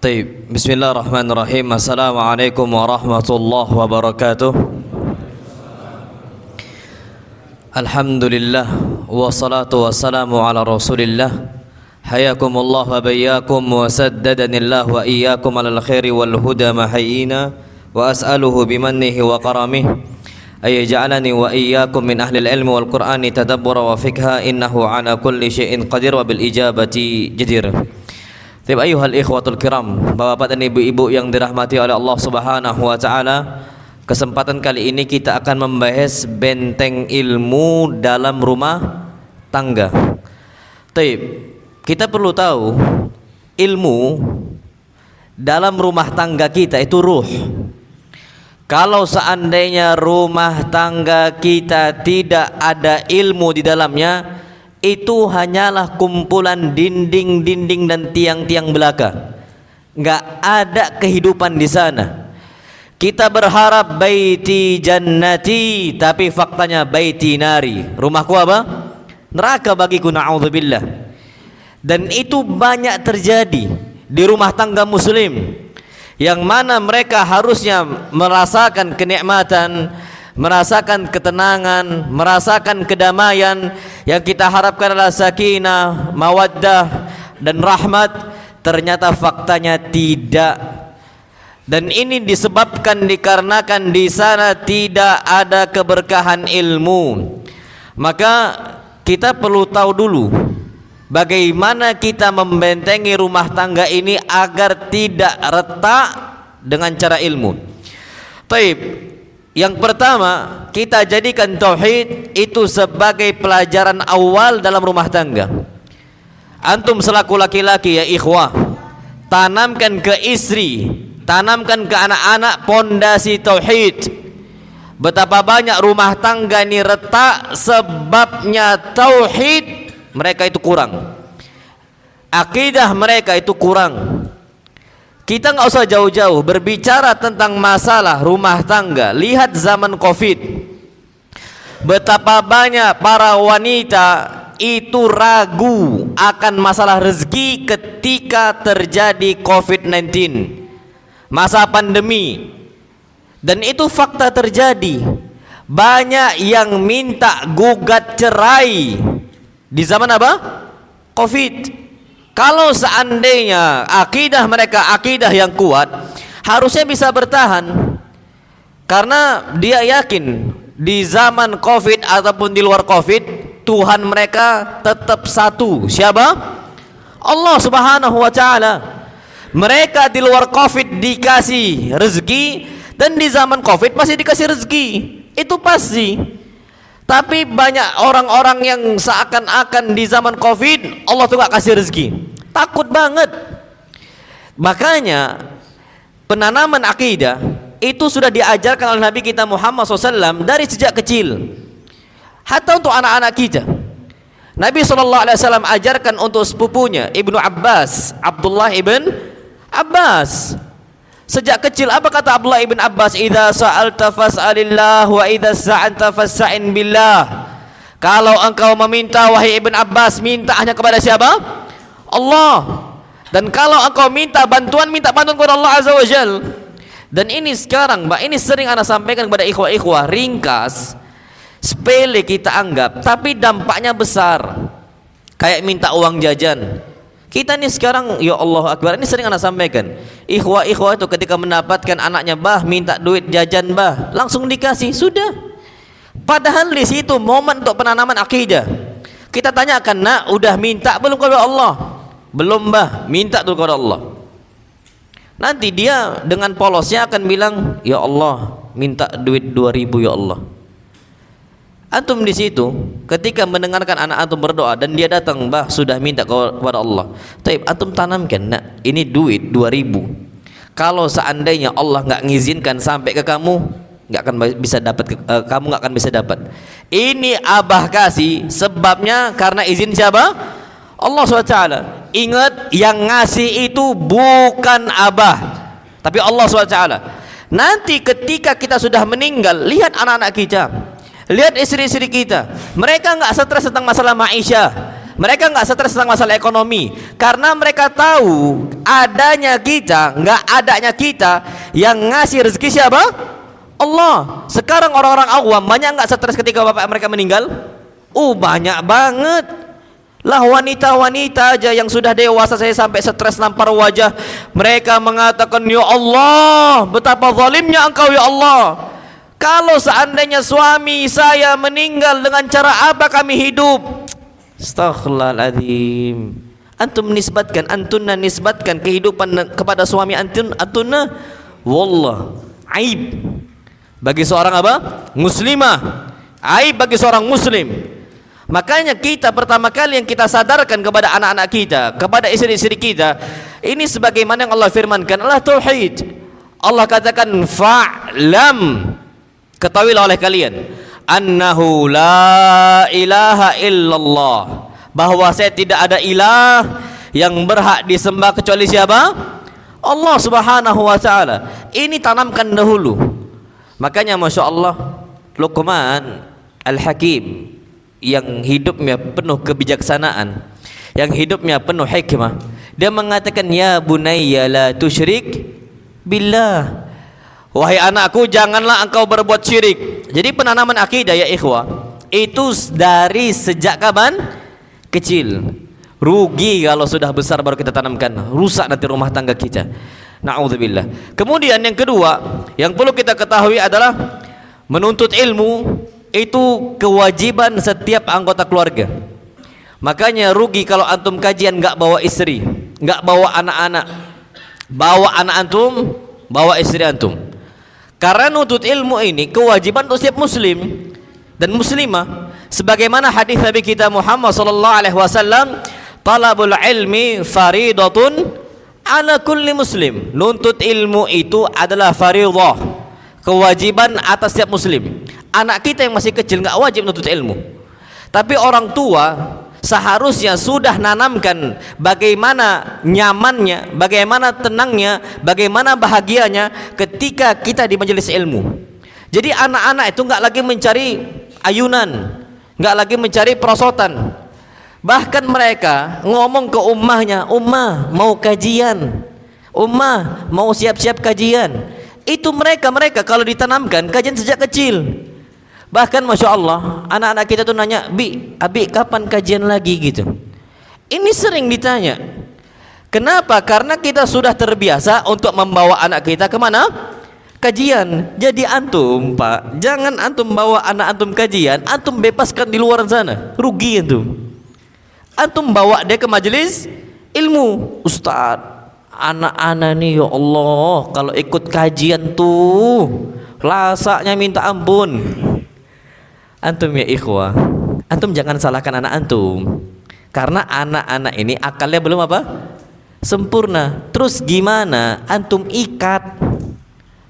Taib. Bismillahirrahmanirrahim. Assalamualaikum warahmatullahi wabarakatuh. Alhamdulillah wassalatu wassalamu ala Rasulillah. Hayakumullah wa bayyakum wa saddadanillah wa iyyakum alal khairi wal huda mahayyina wa as'aluhu bimannihi wa karamih ay ja'alani wa iyyakum min ahli al-ilmi wal qur'ani tadabbura wa fikha innahu ala kulli syai'in qadir wa bil ijabati jadir. Taib ayuhal ikhwatul kiram, bapak-bapak dan ibu-ibu yang dirahmati oleh Allah Subhanahu wa taala. Kesempatan kali ini kita akan membahas benteng ilmu dalam rumah tangga. Taib, kita perlu tahu ilmu dalam rumah tangga kita itu ruh. Kalau seandainya rumah tangga kita tidak ada ilmu di dalamnya, itu hanyalah kumpulan dinding-dinding dan tiang-tiang belaka. Enggak ada kehidupan di sana. Kita berharap baiti jannati, tapi faktanya baiti nari. Rumahku apa? Neraka bagiku, na'udzubillah. Dan itu banyak terjadi di rumah tangga muslim, yang mana mereka harusnya merasakan kenikmatan, merasakan ketenangan, merasakan kedamaian. Yang kita harapkan adalah sakinah, mawaddah dan rahmat. Ternyata faktanya tidak. Dan ini disebabkan dikarenakan di sana tidak ada keberkahan ilmu. Maka kita perlu tahu dulu bagaimana kita membentengi rumah tangga ini agar tidak retak dengan cara ilmu. Taib. Yang pertama, kita jadikan tauhid itu sebagai pelajaran awal dalam rumah tangga. Antum selaku laki-laki ya ikhwah, tanamkan ke istri, tanamkan ke anak-anak pondasi tauhid. Betapa banyak rumah tangga ini retak sebabnya tauhid mereka itu kurang, akidah mereka itu kurang. Kita nggak usah jauh-jauh berbicara tentang masalah rumah tangga. Lihat zaman Covid, betapa banyak para wanita itu ragu akan masalah rezeki ketika terjadi COVID-19, masa pandemi. Dan itu fakta terjadi. Banyak yang minta gugat cerai di zaman apa? Covid. Kalau seandainya akidah mereka akidah yang kuat, harusnya bisa bertahan. Karena dia yakin di zaman Covid ataupun di luar Covid, Tuhan mereka tetap satu. Siapa? Allah Subhanahu wa taala. Mereka di luar Covid dikasih rezeki, dan di zaman Covid masih dikasih rezeki. Itu pasti. Tapi banyak orang-orang yang seakan-akan di zaman Covid Allah tuh gak kasih rezeki. Takut banget. Makanya penanaman akidah itu sudah diajarkan oleh Nabi kita Muhammad SAW dari sejak kecil. Hatta untuk anak-anak kita, Nabi SAW ajarkan untuk sepupunya Ibnu Abbas, Abdullah ibn Abbas. Sejak kecil apa kata Abdullah ibn Abbas? Idza sa'alta fas'alillah wa idza sta'anta fasta'in billah. Kalau engkau meminta wahai Ibn Abbas, minta hanya kepada siapa? Allah. Dan kalau engkau minta bantuan kepada Allah Azza wa Jal. Dan ini sekarang, Mbak, ini sering ana sampaikan kepada ikhwah-ikhwah, ringkas, sepele kita anggap, tapi dampaknya besar. Kayak minta uang jajan. Kita nih sekarang, ya Allah Akbar, ini sering anak sampaikan. Ikhwah-ikhwah itu ketika mendapatkan anaknya, bah minta duit jajan bah, langsung dikasih, sudah. Padahal di situ momen untuk penanaman akidah. Kita tanyakan, nak, udah minta belum kepada Allah? Belum bah, minta dulu kepada Allah. Nanti dia dengan polosnya akan bilang, ya Allah, minta duit 2.000 ya Allah. Antum di situ ketika mendengarkan anak antum berdoa dan dia datang, bah sudah minta kepada Allah. Taib, antum tanamkan, nak, ini duit 2.000. Kalau seandainya Allah nggak ngizinkan sampai ke kamu, nggak akan bisa dapat, kamu nggak akan bisa dapat. Ini abah kasih, sebabnya karena izin siapa? Allah SWT. Ingat, yang ngasih itu bukan abah, tapi Allah SWT. Nanti ketika kita sudah meninggal, lihat anak-anak kita, lihat istri-istri kita, mereka nggak stres tentang masalah maisha, Mereka nggak stres tentang masalah ekonomi karena mereka tahu adanya kita, nggak adanya kita, yang ngasih rezeki siapa? Allah. Sekarang orang-orang awam banyak nggak stres ketika bapak mereka meninggal? Banyak banget. Lah wanita-wanita aja yang sudah dewasa saya sampai stres nampar wajah. Mereka mengatakan, ya Allah, betapa zalimnya engkau ya Allah. Kalau seandainya suami saya meninggal, dengan cara apa kami hidup? Astaghfirullahaladzim. Antum nisbatkan kehidupan kepada suami antunna. Wallah, aib bagi seorang apa? Muslimah. Aib bagi seorang muslim. Makanya kita pertama kali yang kita sadarkan kepada anak-anak kita, kepada istri-istri kita, ini sebagaimana yang Allah firmankan, adalah tauhid. Allah katakan fa'lam, ketahuilah oleh kalian, annahu la ilaha illallah, bahwa saya tidak ada ilah yang berhak disembah kecuali siapa? Allah subhanahu wa ta'ala. Ini tanamkan dahulu. Makanya Masya Allah, Luqman Al-Hakim yang hidupnya penuh kebijaksanaan, yang hidupnya penuh hikmah, dia mengatakan, ya bunayya la tusyrik billah, wahai anakku janganlah engkau berbuat syirik. Jadi penanaman akidah ya ikhwah itu dari sejak kapan? Kecil. Rugi kalau sudah besar baru kita tanamkan, rusak nanti rumah tangga kita. Na'udzubillah. Kemudian yang kedua yang perlu kita ketahui adalah menuntut ilmu itu kewajiban setiap anggota keluarga. Makanya rugi kalau antum kajian nggak bawa istri, nggak bawa anak-anak, bawa anak antum, bawa istri antum. Karena nuntut ilmu ini kewajiban untuk setiap muslim dan muslimah. Sebagaimana hadis Nabi kita Muhammad sallallahu alaihi wasallam, talabul ilmi faridatun ala kulli muslim. Nuntut ilmu itu adalah faridah, kewajiban atas setiap muslim. Anak kita yang masih kecil nggak wajib nuntut ilmu, tapi orang tua seharusnya sudah nanamkan bagaimana nyamannya, bagaimana tenangnya, bagaimana bahagianya ketika kita di majelis ilmu. Jadi anak-anak itu nggak lagi mencari ayunan, nggak lagi mencari perosotan. Bahkan mereka ngomong ke ummahnya, ummah mau kajian, ummah mau siap-siap kajian. Itu mereka kalau ditanamkan kajian sejak kecil. Bahkan Masya Allah, anak-anak kita tuh nanya, Abi kapan kajian lagi gitu. Ini sering ditanya. Kenapa? Karena kita sudah terbiasa untuk membawa anak kita kemana? Kajian. Jadi antum Pak, jangan antum bawa anak antum kajian, antum bebaskan di luar sana, rugi antum. Antum bawa dia ke majelis ilmu. Ustaz, anak-anak nih ya Allah kalau ikut kajian tuh lasaknya minta ampun. Antum ya ikhwah, antum jangan salahkan anak antum, karena anak-anak ini akalnya belum apa? Sempurna. Terus gimana antum ikat?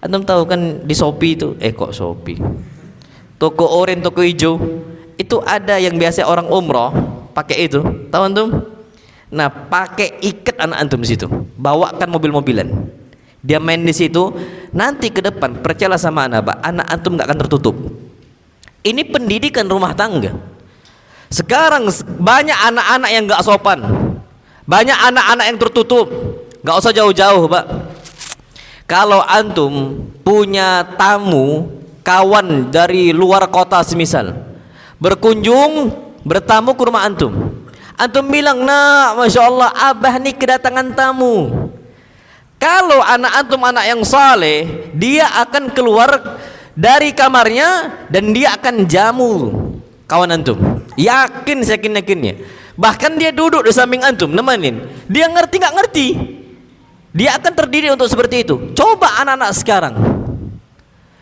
Antum tahu kan di Shopee itu, Shopee, toko oranye, toko hijau itu ada yang biasa orang umroh pakai itu, tahu antum? Nah, pakai ikat anak antum di situ, bawakan mobil-mobilan, dia main di situ. Nanti ke depan percayalah sama anak antum nggak akan tertutup. Ini pendidikan rumah tangga. Sekarang banyak anak-anak yang nggak sopan, banyak anak-anak yang tertutup. Nggak usah jauh-jauh, Pak. Kalau antum punya tamu, kawan dari luar kota semisal, berkunjung, bertamu ke rumah antum, antum bilang, nah, Masya Allah, abah nih kedatangan tamu. Kalau anak antum anak yang saleh, dia akan keluar dari kamarnya dan dia akan jamu kawan antum. Yakin, yakinnya. Bahkan dia duduk di samping antum nemenin. Dia ngerti nggak ngerti, dia akan terdidik untuk seperti itu. Coba anak-anak sekarang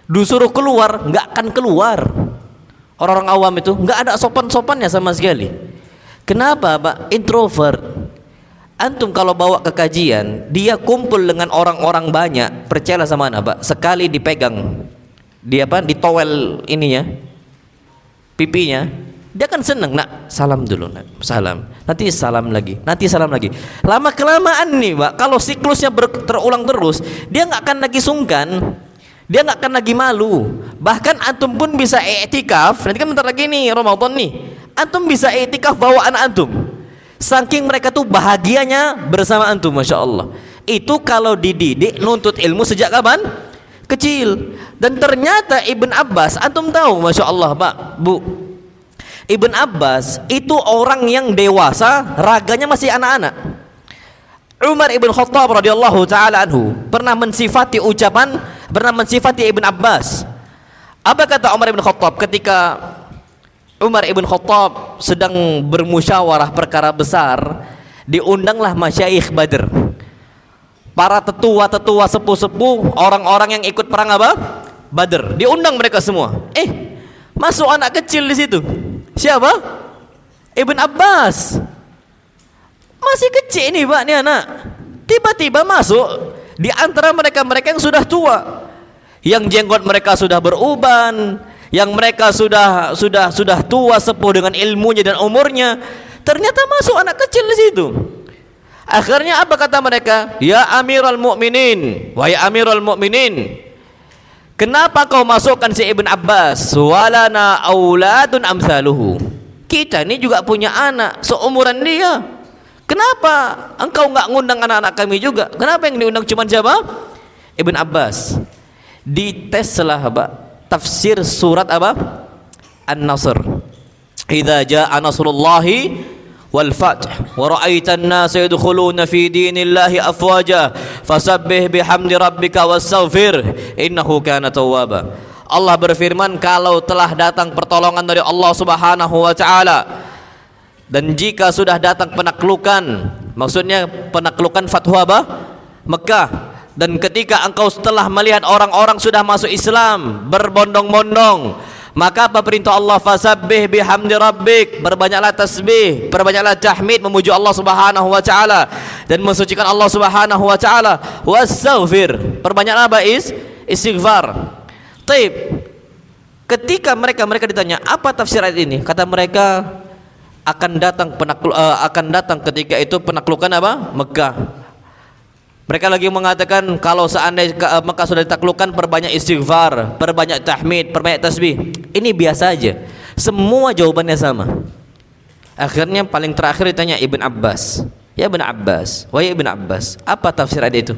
disuruh keluar, nggak akan keluar. Orang-orang awam itu nggak ada sopan-sopannya sama sekali. Kenapa, Pak? Introvert. Antum kalau bawa ke kajian, dia kumpul dengan orang-orang banyak, percayalah sama anak, Pak, sekali dipegang dia di towel ininya, pipinya, dia kan seneng. Nak, salam dulu, nak, salam, nanti salam lagi, nanti salam lagi. Lama kelamaan nih, Pak, kalau siklusnya terulang terus, dia nggak akan lagi sungkan, dia nggak akan lagi malu. Bahkan antum pun bisa i'tikaf. Nanti kan bentar lagi nih Ramadan nih, antum bisa i'tikaf bawa anak antum. Saking mereka tuh bahagianya bersama antum, Masya Allah. Itu kalau dididik nuntut ilmu sejak kapan? Kecil. Dan ternyata Ibn Abbas, antum tahu Masya Allah Pak, Bu, Ibn Abbas itu orang yang dewasa, raganya masih anak-anak. Umar Ibn Khattab radhiyallahu ta'ala anhu pernah mensifati Ibn Abbas. Apa kata Umar Ibn Khattab ketika Umar Ibn Khattab sedang bermusyawarah perkara besar, diundanglah masyaikh Badr, para tetua-tetua sepuh-sepuh, orang-orang yang ikut perang apa? Badr. Diundang mereka semua. Masuk anak kecil di situ. Siapa? Ibn Abbas. Masih kecil ini Pak, ini anak. Tiba-tiba masuk di antara mereka-mereka yang sudah tua, yang jenggot mereka sudah beruban, yang mereka sudah tua sepuh dengan ilmunya dan umurnya. Ternyata masuk anak kecil di situ. Akhirnya apa kata mereka? Ya Amirul Mukminin, wahai Amirul Mukminin, kenapa kau masukkan si Ibn Abbas? Walana auladun amsaluhu. Kita ini juga punya anak seumuran dia. Kenapa engkau enggak ngundang anak-anak kami juga? Kenapa yang diundang cuma siapa? Ibn Abbas. Dites lah Pak, tafsir surat apa? An-Nasr. Idza jaa nasrullahi wal fath wa ra'aitan nasa yadkhuluna fi dinillahi afwaja fasabbih bihamdi rabbika wastaghfir innahu kana tawwaba. Allah berfirman, kalau telah datang pertolongan dari Allah Subhanahu wa taala, dan jika sudah datang penaklukan, maksudnya penaklukan Fathu apa? Mekah. Dan ketika engkau setelah melihat orang-orang sudah masuk Islam berbondong-bondong, maka apa perintah Allah? Fasabbih bihamdi rabbik, berbanyaklah tasbih, berbanyaklah tahmid, memuji Allah Subhanahu wa taala dan mensucikan Allah Subhanahu wa taala. Wastaghfir, perbanyaklah apa? Istighfar. Taib. Ketika mereka ditanya, apa tafsir ayat ini? Kata mereka, akan datang ketika itu penaklukan apa? Mekah. Mereka lagi mengatakan, kalau seandainya Mekah sudah ditaklukkan, perbanyak istighfar, perbanyak tahmid, perbanyak tasbih. Ini biasa aja. Semua jawabannya sama. Akhirnya paling terakhir ditanya Ibn Abbas. Ya Ibn Abbas, wahai Ibn Abbas, apa tafsir ayat itu?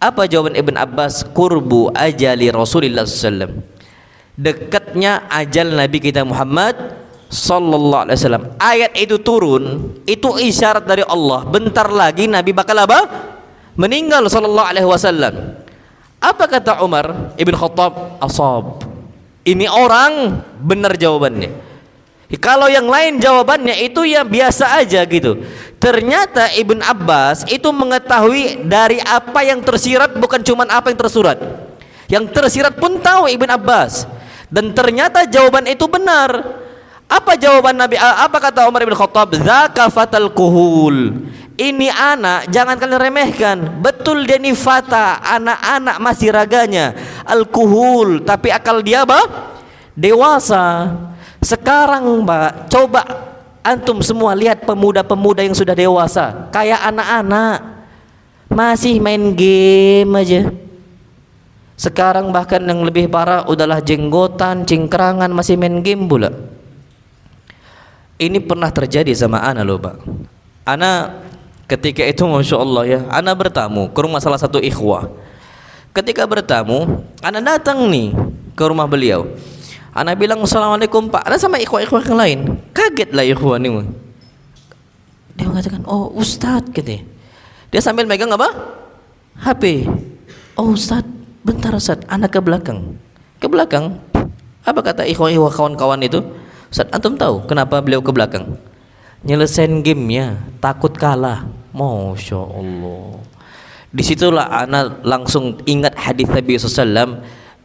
Apa jawaban Ibn Abbas? Qurbu ajali Rasulullah SAW. Dekatnya ajal Nabi kita Muhammad sallallahu alaihi wasallam. Ayat itu turun, itu isyarat dari Allah. Bentar lagi Nabi bakal apa? Meninggal sallallahu alaihi wasallam. Apa kata Umar Ibn Khattab? Ashab. Ini orang benar jawabannya. Kalau yang lain jawabannya itu ya biasa aja gitu. Ternyata Ibn Abbas itu mengetahui dari apa yang tersirat, bukan cuma apa yang tersurat. Yang tersirat pun tahu Ibn Abbas. Dan ternyata jawaban itu benar. Apa jawaban Nabi? Apa kata Umar bin Khattab? Zaka fatal kuhul. Ini anak jangan kalian remehkan. Betul dia ini fata, anak-anak masih raganya, al-kuhul, tapi akal dia apa? Dewasa. Sekarang Mbak, coba antum semua lihat pemuda-pemuda yang sudah dewasa, kayak anak-anak, masih main game aja. Sekarang bahkan yang lebih parah, udahlah jenggotan, cingkrangan, masih main game pula. Ini pernah terjadi sama ana loh Pak. Ana ketika itu Masya Allah ya, ana bertamu ke rumah salah satu ikhwah. Ketika bertamu, ana datang nih ke rumah beliau. Ana bilang assalamualaikum Pak. Ana sama ikhwah-ikhwah yang lain. Kaget lah ikhwah nih. Dia mengatakan, oh Ustadz gitu. Dia sambil megang apa? HP. Oh Ustadz, bentar Ustadz, ana ke belakang. Ke belakang. Apa kata ikhwah-ikhwah kawan-kawan itu? Ustadz, antum tahu kenapa beliau ke belakang? Nyelesain gamenya, takut kalah. Masya Allah. Disitulah anak langsung ingat hadis Nabi SAW.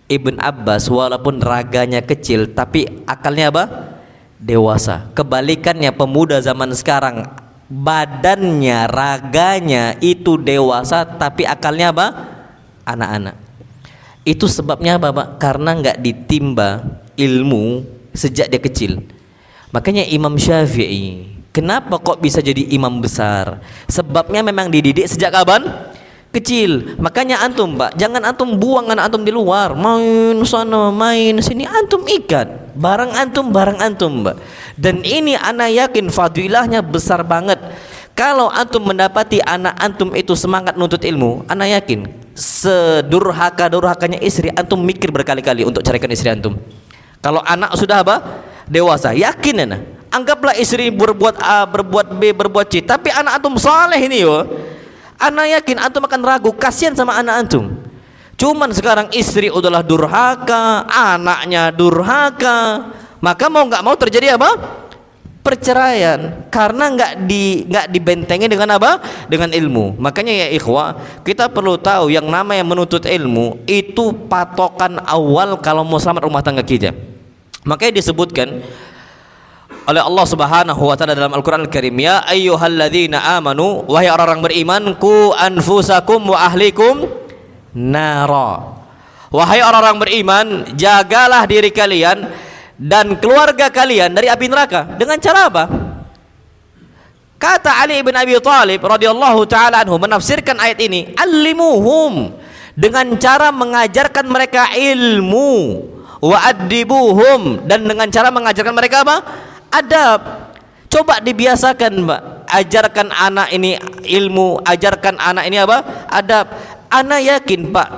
Ibn Abbas walaupun raganya kecil, tapi akalnya apa? Dewasa. Kebalikannya pemuda zaman sekarang, badannya, raganya itu dewasa, tapi akalnya apa? Anak-anak. Itu sebabnya apa Pak? Karena nggak ditimba ilmu sejak dia kecil. Makanya Imam Syafi'i, kenapa kok bisa jadi imam besar? Sebabnya memang dididik sejak kapan? Kecil. Makanya antum Pak, jangan antum buang anak antum di luar, main sana main sini, antum ikat, barang antum, Mbak. Dan ini ana yakin fadilahnya besar banget. Kalau antum mendapati anak antum itu semangat nuntut ilmu, ana yakin sedurhaka-durhakanya istri antum mikir berkali-kali untuk carikan istri antum. Kalau anak sudah apa? Dewasa, yakin ana. Anggaplah istri berbuat A, berbuat B, berbuat C, tapi anak antum saleh ini yo. Ana yakin antum akan ragu, kasihan sama anak antum. Cuman sekarang istri udahlah durhaka, anaknya durhaka, maka mau nggak mau terjadi apa? Perceraian, karena nggak dibentengi dengan apa? Dengan ilmu. Makanya ya ikhwah, kita perlu tahu yang namanya menuntut ilmu itu patokan awal kalau mau selamat rumah tangga kita. Makanya disebutkan oleh Allah Subhanahu wa taala dalam Al-Qur'an Al-Karim, ya ayyuhalladzina amanu, wahai orang-orang beriman, ku anfusakum wa ahlikum nara. Wahai orang-orang beriman, jagalah diri kalian dan keluarga kalian dari api neraka. Dengan cara apa? Kata Ali bin Abi Thalib radhiyallahu taala anhu menafsirkan ayat ini, allimuhum, dengan cara mengajarkan mereka ilmu, wa addibuhum, dan dengan cara mengajarkan mereka apa? Adab. Coba dibiasakan, Mbak, ajarkan anak ini ilmu, ajarkan anak ini apa? Adab. Ana yakin, Pak,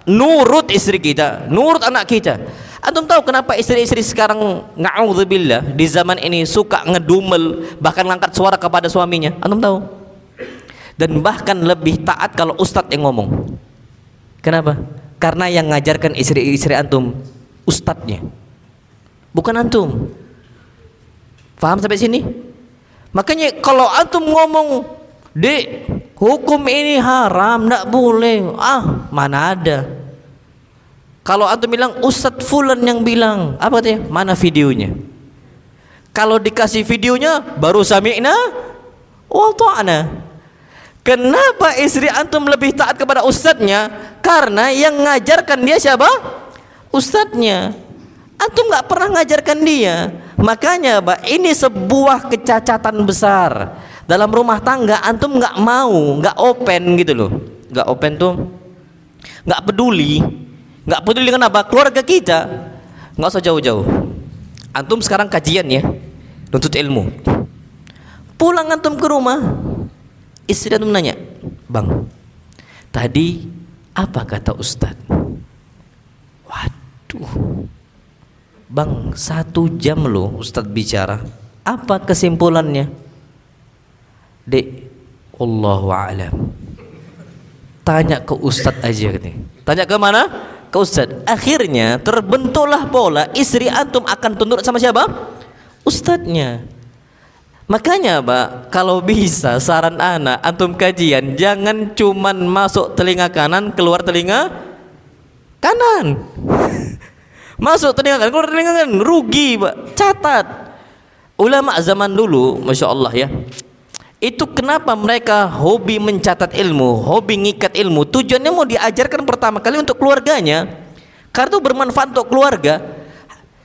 nurut istri kita, nurut anak kita. Antum tahu kenapa istri-istri sekarang na'udzubillah di zaman ini suka ngedumel, bahkan ngangkat suara kepada suaminya? Antum tahu? Dan bahkan lebih taat kalau ustadz yang ngomong. Kenapa? Karena yang ngajarkan istri-istri antum ustadznya, bukan antum. Paham sampai sini? Makanya kalau antum ngomong, "Dek, hukum ini haram, nggak boleh." Ah, mana ada. Kalau antum bilang Ustadz Fulan yang bilang, apa katanya? Mana videonya? Kalau dikasih videonya baru sami'na wa ta'na. Kenapa istri antum lebih taat kepada ustadznya? Karena yang ngajarkan dia siapa? Ustadznya. Antum nggak pernah ngajarkan dia. Makanya, Pak, ini sebuah kecacatan besar dalam rumah tangga. Antum nggak mau, nggak open gitu loh. Nggak open tuh, nggak peduli. Nggak peduli dengan apa? Keluarga kita. Nggak usah jauh-jauh. Antum sekarang kajian ya, nuntut ilmu. Pulang antum ke rumah, istri antum nanya, "Bang, tadi apa kata Ustadz?" Waduh, Bang, 1 jam loh Ustadz bicara. Apa kesimpulannya? Dek, Allahu a'lam. Tanya ke Ustadz aja katanya. Tanya ke mana? Ke Ustadz. Akhirnya terbentuklah pola istri antum akan tunduk sama siapa? Ustadznya. Makanya, Pak, kalau bisa saran anak antum kajian jangan cuman masuk telinga kanan keluar telinga kanan. Masuk telinga kanan keluar telinga kanan, rugi, Pak. Catat. Ulama zaman dulu, Masya Allah ya, itu kenapa mereka hobi mencatat ilmu, hobi ngikat ilmu? Tujuannya mau diajarkan pertama kali untuk keluarganya, karena itu bermanfaat untuk keluarga.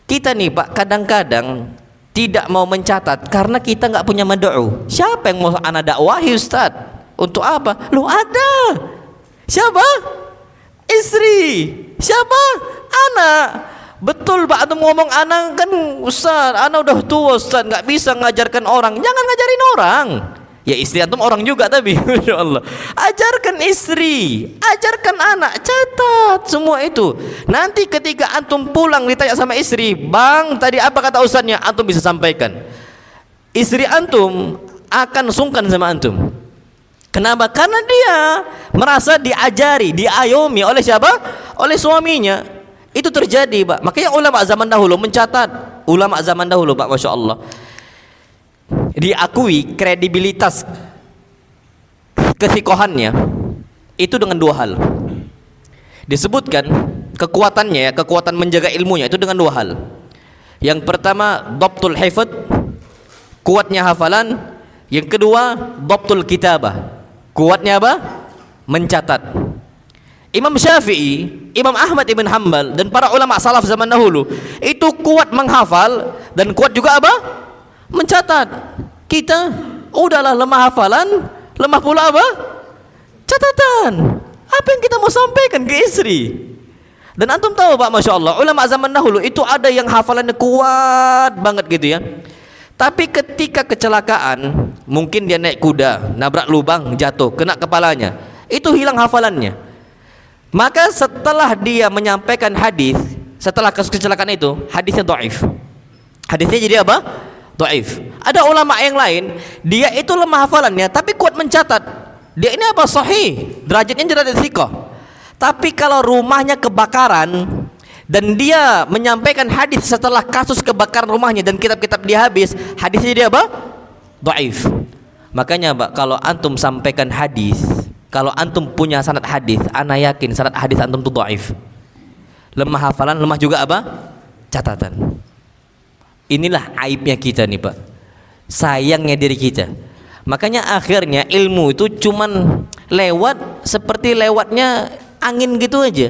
Kita nih, Pak, kadang-kadang tidak mau mencatat karena kita nggak punya mad'u. Siapa yang mau anak dakwahi, Ustaz? Untuk apa? Lu ada. Siapa? Istri. Siapa? Anak. Betul, Pak, antum ngomong anak kan, Ustaz, anak udah tua, Ustaz, nggak bisa ngajarkan orang. Jangan ngajarin orang. Ya istri antum orang juga tapi Masya Allah. Ajarkan istri, ajarkan anak, catat semua itu. Nanti ketika antum pulang ditanya sama istri, "Bang, tadi apa kata ustadznya?" Antum bisa sampaikan. Istri antum akan sungkan sama antum. Kenapa? Karena dia merasa diajari, diayomi oleh siapa? Oleh suaminya. Itu terjadi, Pak. Makanya ulama zaman dahulu mencatat. Ulama zaman dahulu, Pak, Masya Allah, diakui kredibilitas kesikohannya itu dengan 2 hal. Disebutkan kekuatannya ya, kekuatan menjaga ilmunya itu dengan 2 hal. Yang pertama, dhabtul hifdz, kuatnya hafalan. Yang kedua, dhabtul kitabah, kuatnya apa? Mencatat. Imam Syafi'i, Imam Ahmad ibn Hanbal dan para ulama salaf zaman dahulu itu kuat menghafal dan kuat juga apa? Mencatat. Kita udahlah lemah hafalan, lemah pula apa? Catatan. Apa yang kita mau sampaikan ke istri? Dan antum tahu Pak, Masya Allah, ulama zaman dahulu itu ada yang hafalannya kuat banget gitu ya. Tapi ketika kecelakaan, mungkin dia naik kuda, nabrak lubang, jatuh, kena kepalanya, itu hilang hafalannya. Maka setelah dia menyampaikan hadis, setelah kasus kecelakaan itu, hadisnya dhaif. Hadisnya jadi apa? Dhaif. Ada ulama yang lain, dia itu lemah hafalannya, tapi kuat mencatat. Dia ini apa? Sahih, derajatnya derajat thiqah. Tapi kalau rumahnya kebakaran dan dia menyampaikan hadis setelah kasus kebakaran rumahnya dan kitab-kitab dia habis, hadisnya dia apa? Dhaif. Makanya Pak, kalau antum sampaikan hadis, kalau antum punya sanad hadis, ana yakin sanad hadis antum itu dhaif. Lemah hafalan, lemah juga apa? Catatan. Inilah aibnya kita nih Pak, sayangnya diri kita. Makanya akhirnya ilmu itu cuman lewat seperti lewatnya angin gitu aja,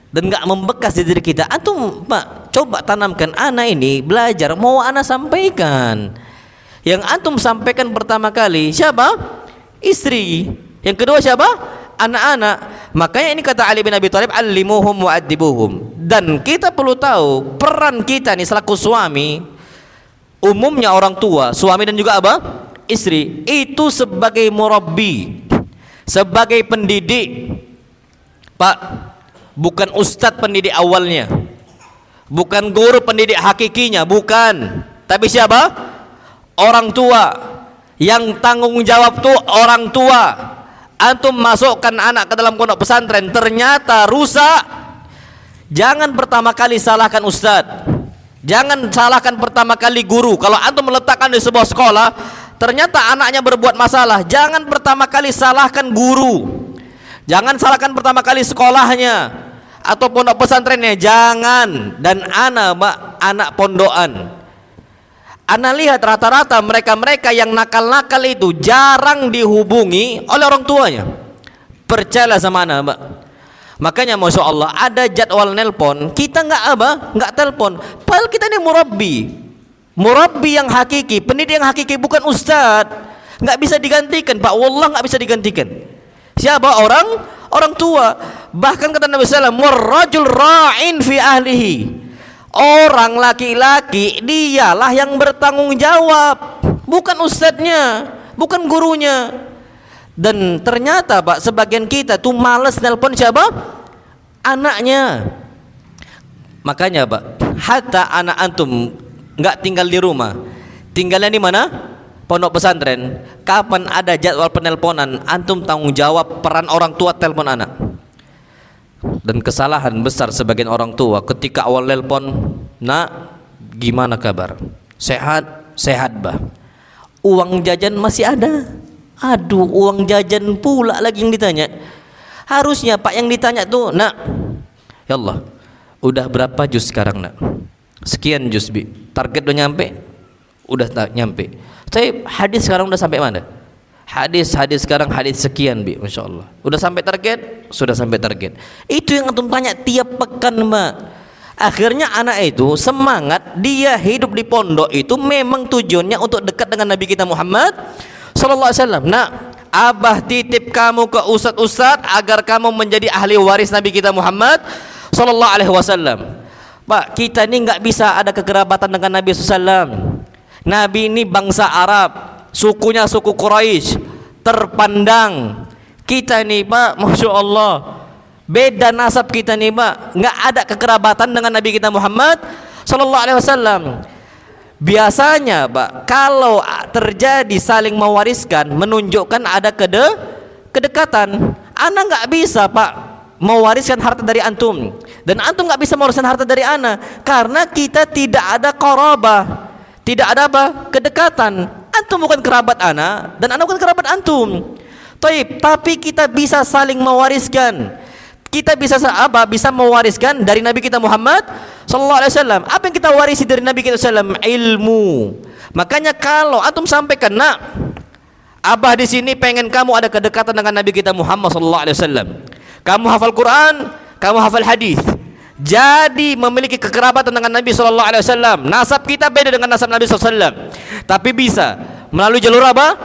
dan nggak membekas di diri kita. Antum Pak, coba tanamkan, anak ini belajar, mau anak sampaikan. Yang antum sampaikan pertama kali siapa? Istri. Yang kedua siapa? Anak-anak. Makanya ini kata Ali bin Abi Thalib, allimuhum wa addibuhum. Dan kita perlu tahu peran kita nih selaku suami, umumnya orang tua, suami dan juga apa? Istri, itu sebagai murabbi, sebagai pendidik. Pak, bukan ustadz pendidik awalnya, bukan guru pendidik hakikinya, bukan. Tapi siapa? Orang tua. Yang tanggung jawab tuh orang tua. Antum masukkan anak ke dalam pondok pesantren, ternyata rusak. Jangan pertama kali salahkan ustadz, jangan salahkan pertama kali guru. Kalau antum meletakkan di sebuah sekolah, ternyata anaknya berbuat masalah, jangan pertama kali salahkan guru. Jangan salahkan pertama kali sekolahnya atau pondok pesantrennya, jangan. Dan anak pondokan, ana lihat rata-rata mereka-mereka yang nakal-nakal itu jarang dihubungi oleh orang tuanya. Percayalah sama ana, Mbak. Makanya Masya Allah, ada jadwal nelpon, kita nggak telepon. Padahal kita ini murabbi yang hakiki, pendidik yang hakiki, bukan ustadz. Nggak bisa digantikan Pak, wallah nggak bisa digantikan. Siapa? Orang tua. Bahkan kata Nabi SAW, warrajul ra'in fi ahlihi. Orang laki-laki dialah yang bertanggung jawab, bukan ustadznya, bukan gurunya. Dan ternyata Pak, sebagian kita tuh males nelpon siapa? Anaknya. Makanya Pak, hatta anak antum nggak tinggal di rumah, tinggalnya di mana? Pondok pesantren. Kapan ada jadwal penelponan, antum tanggung jawab peran orang tua telepon anak. Dan kesalahan besar sebagian orang tua ketika awal nelpon, nak gimana kabar? Sehat? Sehat bah. Uang jajan masih ada? Aduh, uang jajan pula lagi yang ditanya. Harusnya Pak yang ditanya tuh, nak, ya Allah, udah berapa juz sekarang nak? Sekian juz bi. Target udah nyampe? Udah tak nyampe. Tapi hadis sekarang udah sampai mana? Hadis sekarang hadis sekian bi, Masya Allah. Udah sampai target? Sudah sampai target. Itu yang antum tanya tiap pekan Mbak. Akhirnya anak itu semangat, dia hidup di pondok itu memang tujuannya untuk dekat dengan Nabi kita Muhammad Sallallahu Alaihi Wasallam. Nah, abah titip kamu ke ustadz agar kamu menjadi ahli waris Nabi kita Muhammad Sallallahu Alaihi Wasallam. Pak, kita ini nggak bisa ada kekerabatan dengan Nabi SAW. Nabi ini bangsa Arab, sukunya suku Quraisy, terpandang. Kita nih Pak, Masya Allah, beda nasab kita nih Pak, nggak ada kekerabatan dengan Nabi kita Muhammad Sallallahu Alaihi Wasallam. Biasanya Pak, kalau terjadi saling mewariskan, menunjukkan ada kedekatan. Ana nggak bisa Pak mewariskan harta dari antum, dan antum nggak bisa mewariskan harta dari ana, karena kita tidak ada qarabah, tidak ada apa? Kedekatan. Antum bukan kerabat ana dan ana bukan kerabat antum. Tapi kita bisa saling mewariskan. Kita bisa apa? Bisa mewariskan dari Nabi kita Muhammad Sallallahu Alaihi Wasallam. Apa yang kita warisi dari Nabi kita SAW? Ilmu. Makanya kalau antum sampaikan, nak, abah di sini pengen kamu ada kedekatan dengan Nabi kita Muhammad Sallallahu Alaihi Wasallam. Kamu hafal Quran, kamu hafal hadis. Jadi memiliki kekerabatan dengan Nabi Sallallahu Alaihi Wasallam. Nasab kita beda dengan nasab Nabi SAW, tapi bisa melalui jalur apa?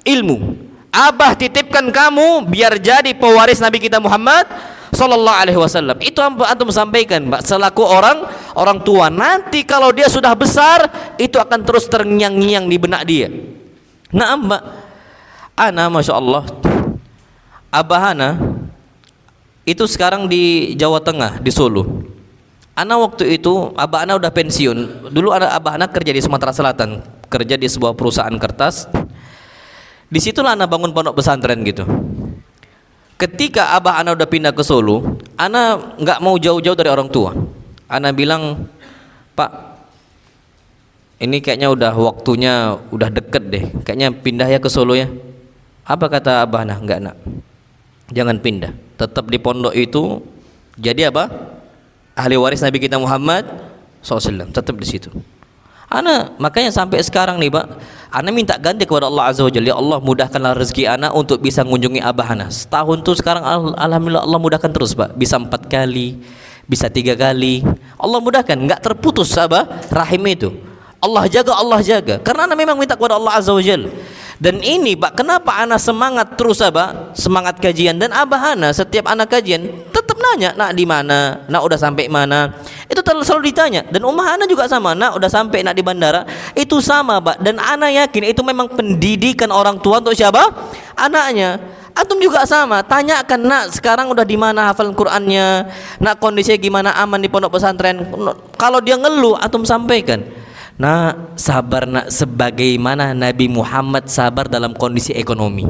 Ilmu. Abah titipkan kamu biar jadi pewaris Nabi kita Muhammad sallallahu alaihi wasallam. Itu antum sampaikan, Mbak, selaku orang tua. Nanti kalau dia sudah besar, itu akan terus terngiang-ngiang di benak dia. Nah, Mbak, ana masya Allah, abahana itu sekarang di Jawa Tengah, di Solo. Ana waktu itu abah ana udah pensiun. Dulu abah ana kerja di Sumatera Selatan, kerja di sebuah perusahaan kertas. Disitulah ana bangun pondok pesantren gitu. Ketika abah ana udah pindah ke Solo, ana nggak mau jauh-jauh dari orang tua. Ana bilang, Pak, ini kayaknya udah waktunya udah deket deh, kayaknya pindah ya ke Solo ya. Apa kata abah ana? Enggak, nak, jangan pindah, tetap di pondok itu. Jadi apa? Ahli waris Nabi kita Muhammad SAW, tetap di situ. Ana makanya sampai sekarang nih, Pak, ana minta ganti kepada Allah Azza wa Jalla, ya Allah, mudahkanlah rezeki ana untuk bisa mengunjungi abah ana. Setahun tuh sekarang alhamdulillah Allah mudahkan terus, Pak. Bisa 4 kali, bisa 3 kali. Allah mudahkan, enggak terputus rahim itu. Allah jaga. Karena ana memang minta kepada Allah Azza wa Jalla. Dan ini, Pak, kenapa ana semangat terus, semangat kajian. Dan abah ana setiap ana kajian tetap nanya, nak di mana, nak udah sampai mana. Itu selalu ditanya. Dan umah ana juga sama, nak udah sampai nak di bandara. Itu sama, Pak. Dan ana yakin itu memang pendidikan orang tua untuk siapa? Anaknya. Antum juga sama, tanyakan, nak sekarang udah di mana hafal Qur'annya, nak kondisinya gimana, aman di pondok pesantren. Kalau dia ngeluh, antum sampaikan, nah, sabar nak, sebagaimana Nabi Muhammad sabar dalam kondisi ekonomi.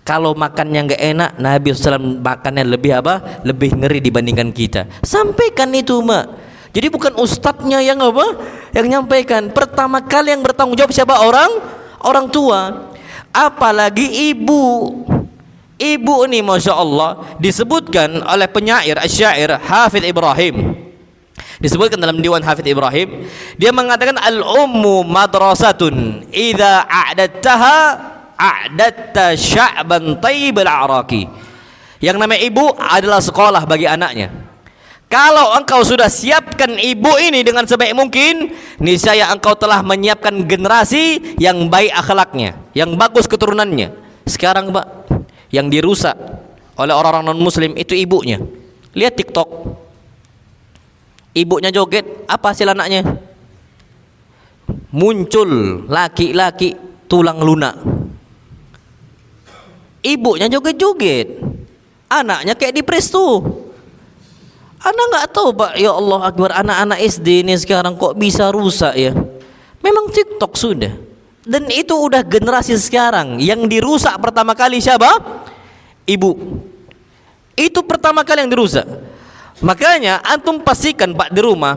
Kalau makannya nggak enak, Nabi SAW makannya lebih lebih ngeri dibandingkan kita. Sampaikan itu, Mbak. Jadi bukan ustadznya yang yang nyampaikan. Pertama kali yang bertanggung jawab siapa? Orang tua. Apalagi ibu. Ibu ini masya Allah disebutkan oleh penyair asyair Hafidz Ibrahim. Disebutkan dalam Diwan Hafidz Ibrahim, dia mengatakan al-ummu madrasatun idza a'dadtaha a'dadta sya'ban tayyibal a'raqi. Yang namanya ibu adalah sekolah bagi anaknya. Kalau engkau sudah siapkan ibu ini dengan sebaik mungkin, niscaya engkau telah menyiapkan generasi yang baik akhlaknya, yang bagus keturunannya. Sekarang, Pak, yang dirusak oleh orang-orang non muslim itu ibunya. Lihat TikTok, ibunya joget, apa hasil anaknya? Muncul laki-laki tulang lunak. Ibunya joget-joget, anaknya kayak di presto. Anak nggak tahu, Pak, ya Allah Akbar, anak-anak SD ini sekarang kok bisa rusak ya. Memang TikTok sudah. Dan itu udah generasi sekarang. Yang dirusak pertama kali siapa? Ibu. Itu pertama kali yang dirusak. Makanya antum pastikan, Pak, di rumah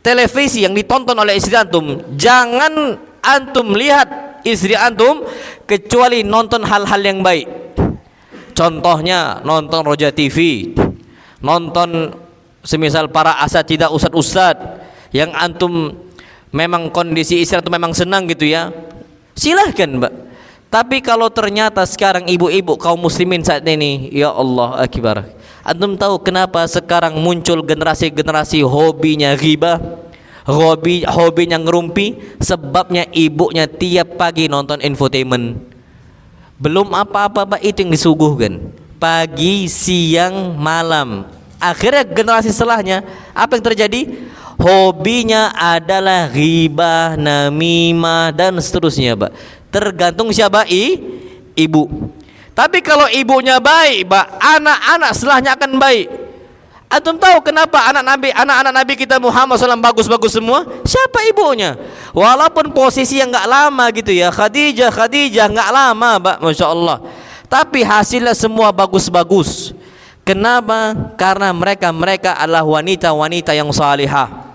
televisi yang ditonton oleh istri antum, jangan antum lihat istri antum kecuali nonton hal-hal yang baik. Contohnya nonton Roja TV, nonton semisal para asatidzah, ustad-ustad yang antum memang kondisi istri antum memang senang gitu ya, silahkan, Mbak. Tapi kalau ternyata sekarang ibu-ibu kaum muslimin saat ini, ya Allah Akbar, antum tahu kenapa sekarang muncul generasi-generasi hobinya ghibah, hobinya ngerumpi? Sebabnya ibunya tiap pagi nonton infotainment. Belum apa-apa, Pak, itu yang disuguhkan pagi, siang, malam. Akhirnya generasi setelahnya apa yang terjadi? Hobinya adalah ghibah, namimah, dan seterusnya, Pak. Tergantung siapa? Ibu. Tapi kalau ibunya baik, Pak, anak-anak setelahnya akan baik. Antum tahu kenapa anak-anak Nabi kita Muhammad SAW bagus-bagus semua? Siapa ibunya? Walaupun posisi yang nggak lama gitu ya, Khadijah nggak lama, Pak, masya Allah. Tapi hasilnya semua bagus-bagus. Kenapa? Karena mereka adalah wanita-wanita yang salihah.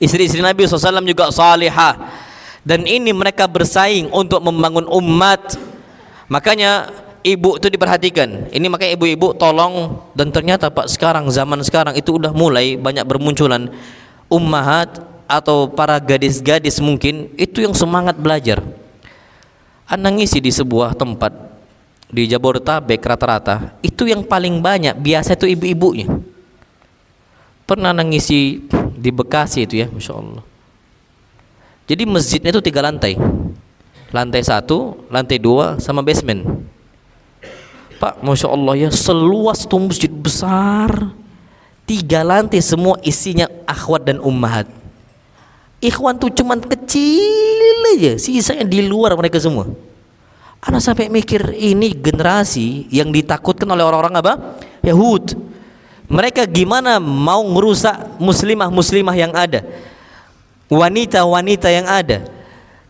Istri-istri Nabi SAW juga salihah. Dan ini mereka bersaing untuk membangun umat. Makanya ibu itu diperhatikan. Ini makanya ibu-ibu tolong. Dan ternyata, Pak, zaman sekarang itu udah mulai banyak bermunculan ummahat atau para gadis-gadis mungkin itu yang semangat belajar. Ana ngisi di sebuah tempat di Jabodetabek, rata-rata itu yang paling banyak biasa itu ibu-ibunya. Pernah ngisi di Bekasi itu ya, masya Allah. Jadi masjidnya itu 3 lantai, lantai 1, lantai 2, sama basement. Pak, Masya Allah ya, seluas itu masjid besar, 3 lantai semua isinya akhwat dan ummahat. Ikhwan tuh cuman kecil aja, sisanya di luar mereka semua. Ana sampai mikir, ini generasi yang ditakutkan oleh orang-orang apa? Yahud. Mereka gimana mau merusak muslimah-muslimah yang ada, wanita-wanita yang ada.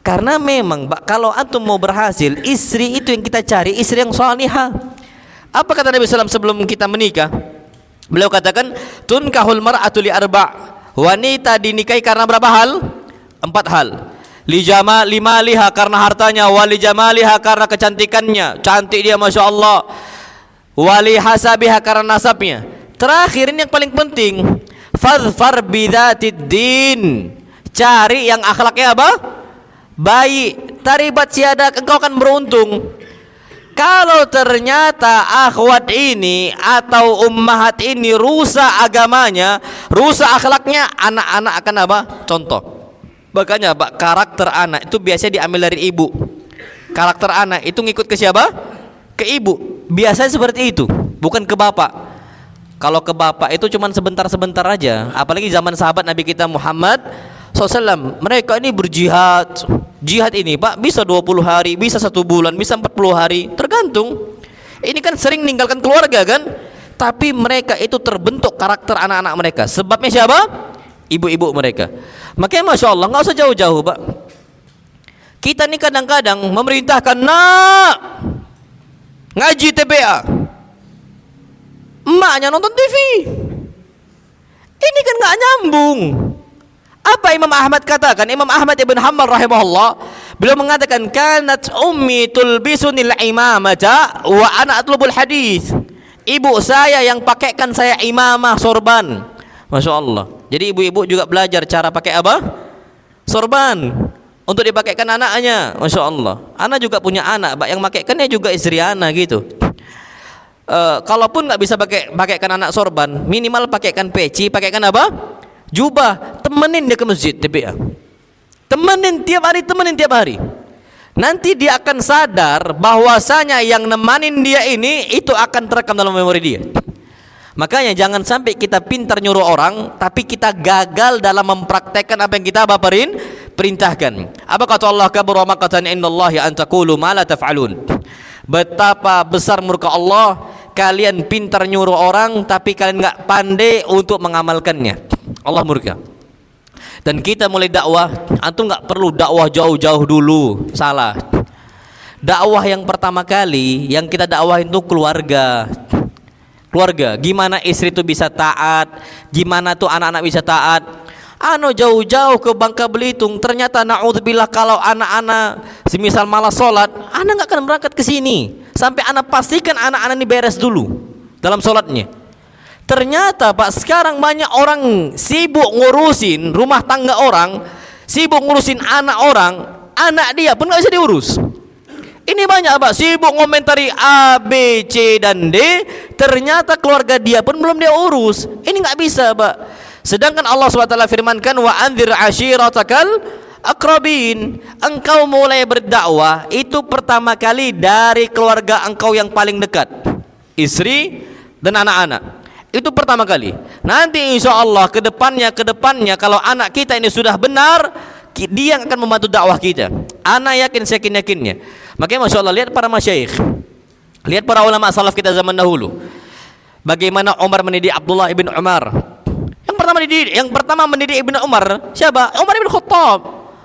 Karena memang kalau antum mau berhasil, istri itu yang kita cari, istri yang salihah. Apa kata Nabi SAW sebelum kita menikah? Beliau katakan, tunkahul mar'atu li arba'. Wanita dinikahi karena berapa hal? 4 hal. Limaliha, karena hartanya, wali jamaliha, karena kecantikannya, cantik dia Masya Allah, wali hasabiha, karena nasabnya. Terakhir ini yang paling penting, fadfar bidatid din, cari yang akhlaknya apa? Baik. Taribat siadak, engkau akan beruntung. Kalau ternyata akhwat ini atau ummahat ini rusak agamanya, rusak akhlaknya, anak-anak akan apa? Contoh. Makanya Pak, karakter anak itu biasanya diambil dari ibu. Karakter anak itu ngikut ke siapa? Ke ibu. Biasanya seperti itu, bukan ke bapak. Kalau ke bapak itu cuman sebentar-sebentar aja. Apalagi zaman sahabat Nabi kita Muhammad SAW, mereka ini berjihad. Jihad ini Pak bisa 20 hari, bisa 1 bulan, bisa 40 hari, tergantung. Ini kan sering meninggalkan keluarga kan, tapi mereka itu terbentuk karakter anak-anak mereka. Sebabnya siapa? Ibu-ibu mereka. Makanya Masya Allah, nggak usah jauh-jauh Pak. Kita nih kadang-kadang memerintahkan, nak ngaji TPA, emaknya nonton TV. Ini kan nggak nyambung. Apa Imam Ahmad katakan? Imam Ahmad ibn Hanbal rahimahullah, beliau mengatakan, kanat ummi tulbisunil imamata wa ana atlubul hadis. Ibu saya yang pakaikan saya imamah sorban. Masya Allah. Jadi ibu-ibu juga belajar cara pakai apa? Sorban untuk dipakaikan anaknya. Masya Allah. Anak juga punya anak, yang makaikannya juga istri anak gitu. Kalaupun nggak bisa pakaikan anak sorban, minimal pakaikan peci, pakaikan apa? Jubah. Temenin dia ke masjid TPA. Temenin tiap hari. Nanti dia akan sadar bahwasanya yang nemanin dia ini itu akan terekam dalam memori dia. Makanya jangan sampai kita pintar nyuruh orang tapi kita gagal dalam mempraktekkan apa yang kita perintahkan. Apa kata Allah, kabura maqatan indallahi an taqulu ma la taf'alun. Betapa besar murka Allah, kalian pintar nyuruh orang tapi kalian enggak pandai untuk mengamalkannya. Allah murka. Dan kita mulai dakwah, antum enggak perlu dakwah jauh-jauh dulu, salah. Dakwah yang pertama kali yang kita dakwahin itu keluarga. Keluarga, gimana istri itu bisa taat, gimana tuh anak-anak bisa taat. Jauh-jauh ke Bangka Belitung, ternyata naudzubillah kalau anak-anak semisal malas sholat, anak nggak akan berangkat ke sini sampai anak pastikan anak-anak ini beres dulu dalam sholatnya. Ternyata Pak, sekarang banyak orang sibuk ngurusin rumah tangga orang, sibuk ngurusin anak orang, anak dia pun nggak bisa diurus. Ini banyak Pak, sibuk ngomentari A, B, C, dan D, ternyata keluarga dia pun belum dia urus. Ini nggak bisa Pak. Sedangkan Allah SWT firmankan, wa anzir ashiratakal akrabin. Engkau mulai berdakwah itu pertama kali dari keluarga engkau yang paling dekat, istri dan anak-anak. Itu pertama kali. Nanti insya Allah kedepannya kalau anak kita ini sudah benar, dia yang akan membantu dakwah kita. Anak yakin, yakinnya. Makanya Masya Allah, lihat para masyayikh, lihat para ulama salaf kita zaman dahulu, bagaimana Umar mendidik Abdullah ibn Umar. Yang pertama mendidik ibn Umar siapa? Umar ibn Khattab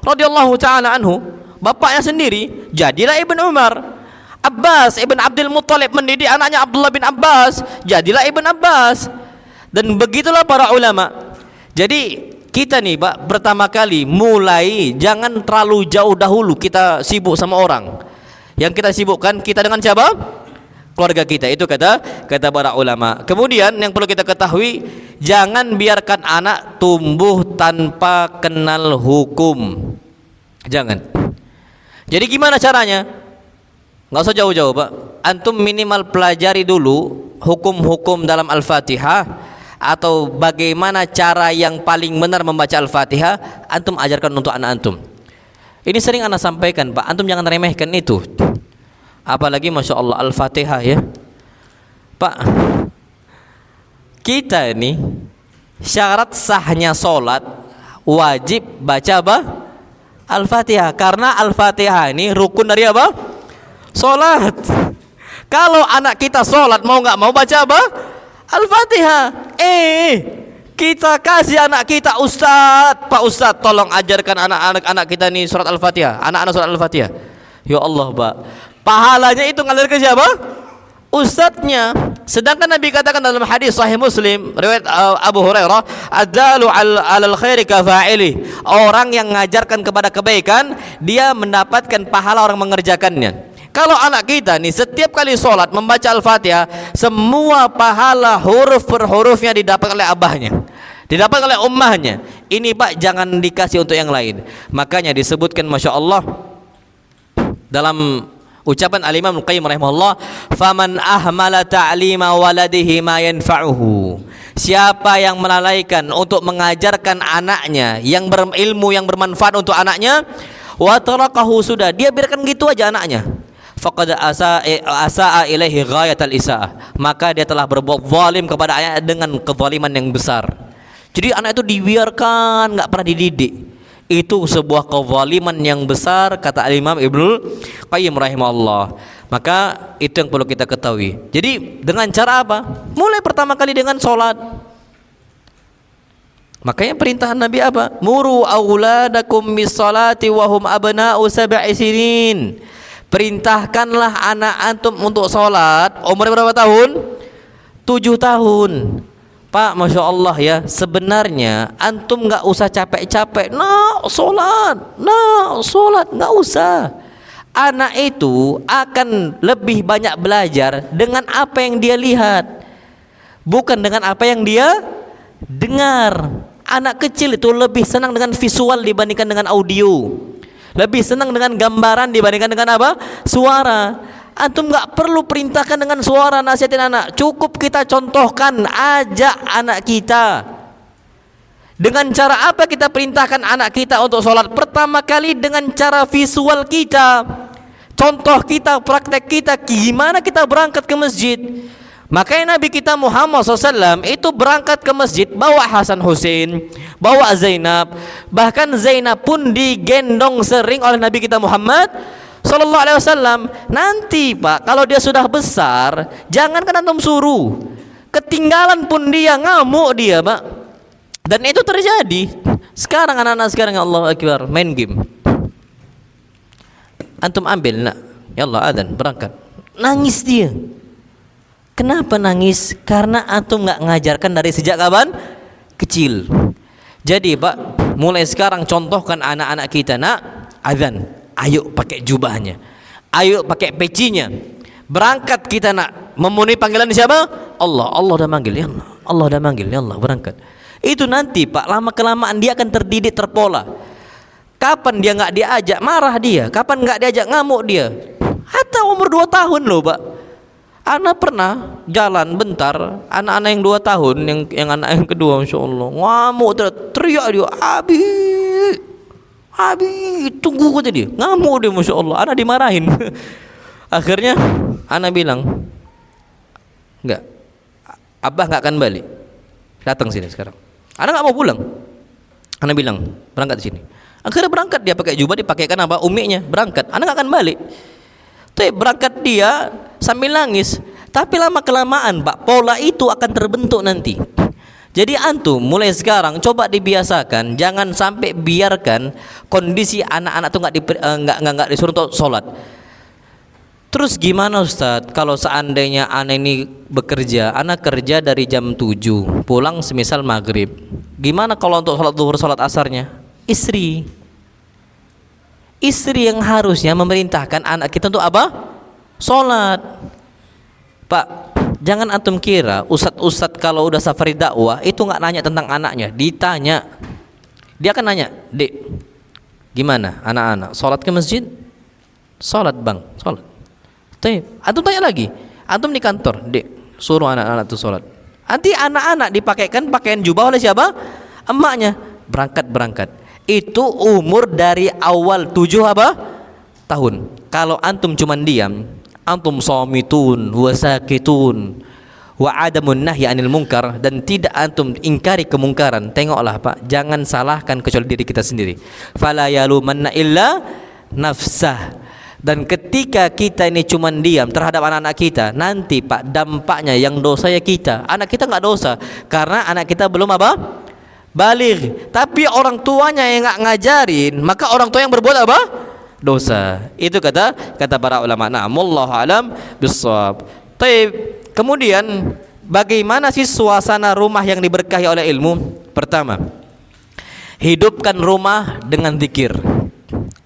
radhiyallahu ta'ala anhu, bapaknya sendiri jadilah ibn Umar. Abbas ibn Abdul Muttalib mendidik anaknya Abdullah bin Abbas, jadilah ibn Abbas. Dan begitulah para ulama. Jadi kita nih Pak, pertama kali mulai jangan terlalu jauh dahulu kita sibuk sama orang. Yang kita sibukkan kita dengan siapa? Keluarga kita. Itu kata para ulama. Kemudian yang perlu kita ketahui, jangan biarkan anak tumbuh tanpa kenal hukum. Jangan. Jadi gimana caranya? Nggak usah jauh-jauh Pak. Antum minimal pelajari dulu hukum-hukum dalam Al-Fatihah, atau bagaimana cara yang paling benar membaca Al-Fatihah, antum ajarkan untuk anak antum. Ini sering anak sampaikan Pak, antum jangan remehkan itu. Apalagi Masya Allah Al-Fatihah ya, Pak, kita ini syarat sahnya sholat wajib baca apa? Al-Fatihah. Karena Al-Fatihah ini rukun dari apa? Sholat. Kalau anak kita sholat mau nggak mau baca apa? Al-Fatihah. Kita kasih anak kita, Ustadz, Pak Ustadz, tolong ajarkan anak-anak kita nih surat Al-Fatihah. Anak-anak surat Al-Fatihah. Ya Allah, Pak. Pahalanya itu ngalir ke siapa? Ustadznya. Sedangkan Nabi katakan dalam hadis Sahih Muslim riwayat Abu Hurairah, "Adzalu 'alal khairi kafa'ili." Orang yang mengajarkan kepada kebaikan, dia mendapatkan pahala orang mengerjakannya. Kalau anak kita nih setiap kali sholat membaca Al-Fatihah, semua pahala huruf per hurufnya didapat oleh abahnya, didapat oleh ummahnya. Ini Pak jangan dikasih untuk yang lain. Makanya disebutkan Masya Allah dalam ucapan Al-Imam Al-Qayyim rahimahullah, "Faman ahmala ta'lima waladihi ma yanfa'uhu." Siapa yang melalaikan untuk mengajarkan anaknya yang berilmu yang bermanfaat untuk anaknya, wa tarakahu, sudah dia biarkan gitu aja anaknya, faqad asaa ilaihi ghayatal isaah, maka dia telah berbuat zalim kepada anaknya dengan kezaliman yang besar. Jadi anak itu dibiarkan, enggak pernah dididik. Itu sebuah kezaliman yang besar, kata Imam Ibnu Qayyim rahimahullah. Maka itu yang perlu kita ketahui. Jadi dengan cara apa? Mulai pertama kali dengan sholat. Makanya perintah Nabi apa? Muru auladakum bis salati wa hum abna'u sab'i sinin. Perintahkanlah anak antum untuk sholat. Umurnya berapa tahun? 7 tahun. Pak, Masya Allah ya, sebenarnya antum nggak usah capek-capek sholat, nggak usah. Anak itu akan lebih banyak belajar dengan apa yang dia lihat, bukan dengan apa yang dia dengar. Anak kecil itu lebih senang dengan visual dibandingkan dengan audio, lebih senang dengan gambaran dibandingkan dengan apa? Suara. Antum nggak perlu perintahkan dengan suara nasihatin anak, cukup kita contohkan, ajak anak kita. Dengan cara apa kita perintahkan anak kita untuk sholat? Pertama kali dengan cara visual kita, contoh kita, praktek kita, gimana kita berangkat ke masjid. Makanya Nabi kita Muhammad SAW itu berangkat ke masjid bawa Hasan Hussein, bawa Zainab. Bahkan Zainab pun digendong sering oleh Nabi kita Muhammad Sallallahu Alaihi Wasallam. Nanti Pak, kalau dia sudah besar, jangankan antum suruh, ketinggalan pun dia, ngamuk dia Pak. Dan itu terjadi. Sekarang anak-anak sekarang, Allah Akbar, main game. Antum ambil, nak, ya Allah adzan, berangkat. Nangis dia. Kenapa nangis? Karena antum nggak ngajarkan dari sejak kapan? Kecil. Jadi Pak, mulai sekarang contohkan anak-anak kita, nak, adzan. Ayo pakai jubahnya, ayo pakai pecinya. Berangkat kita nak memenuhi panggilan siapa? Allah. Allah udah manggil, ya Allah. Allah udah manggil, ya Allah, berangkat. Itu nanti Pak, lama kelamaan dia akan terdidik, terpola. Kapan dia nggak diajak marah dia, kapan nggak diajak ngamuk dia. Hatta umur 2 tahun loh Pak. Anak pernah jalan bentar, anak-anak yang 2 tahun, yang anak yang kedua, Masya Allah, ngamuk, teriak dia, Abi, tunggu kata dia, ngamuk dia, Masya Allah, anak dimarahin. Akhirnya anak bilang, enggak, abah nggak akan balik, datang sini sekarang. Anak nggak mau pulang. Anak bilang, berangkat sini. Akhirnya berangkat dia, pakai jubah, dipakaikan apa, umiknya, berangkat. Anak nggak akan balik. Tuh berangkat dia sambil nangis. Tapi lama kelamaan Pak, pola itu akan terbentuk nanti. Jadi antum mulai sekarang coba dibiasakan, jangan sampai biarkan kondisi anak-anak tuh nggak disuruh untuk sholat. Terus gimana Ustadz kalau seandainya anak ini bekerja, anak kerja dari jam 7 pulang semisal maghrib, gimana kalau untuk sholat zuhur, sholat asarnya? Istri yang harusnya memerintahkan anak kita untuk apa? Sholat. Pak, jangan antum kira ustadz kalau udah safari dakwah itu nggak nanya tentang anaknya, ditanya. Dia akan nanya, "Dek, gimana anak-anak? Sholat ke masjid?" "Sholat bang, sholat." Antum tanya lagi, antum di kantor, "Dek, suruh anak-anak tuh sholat." Nanti anak-anak dipakaikan pakaian jubah oleh siapa? Emaknya. Berangkat. Itu umur dari awal 7 tahun. Kalau antum cuman diam, antum shamitun wasakitun, wa adamun nahyi anil munkar, dan tidak antum ingkari kemungkaran. Tengoklah Pak, jangan salahkan kecuali diri kita sendiri. Fala yalumanna illa nafsah. Dan ketika kita ini cuman diam terhadap anak-anak kita, nanti Pak dampaknya yang dosa ya kita. Anak kita nggak dosa karena anak kita belum apa? Baligh. Tapi orang tuanya yang nggak ngajarin, maka orang tua yang berbuat apa? Dosa. Itu kata para ulama. Nah, wallahu alam bissawab. Taib. Kemudian bagaimana sih suasana rumah yang diberkahi oleh ilmu? Pertama, hidupkan rumah dengan zikir.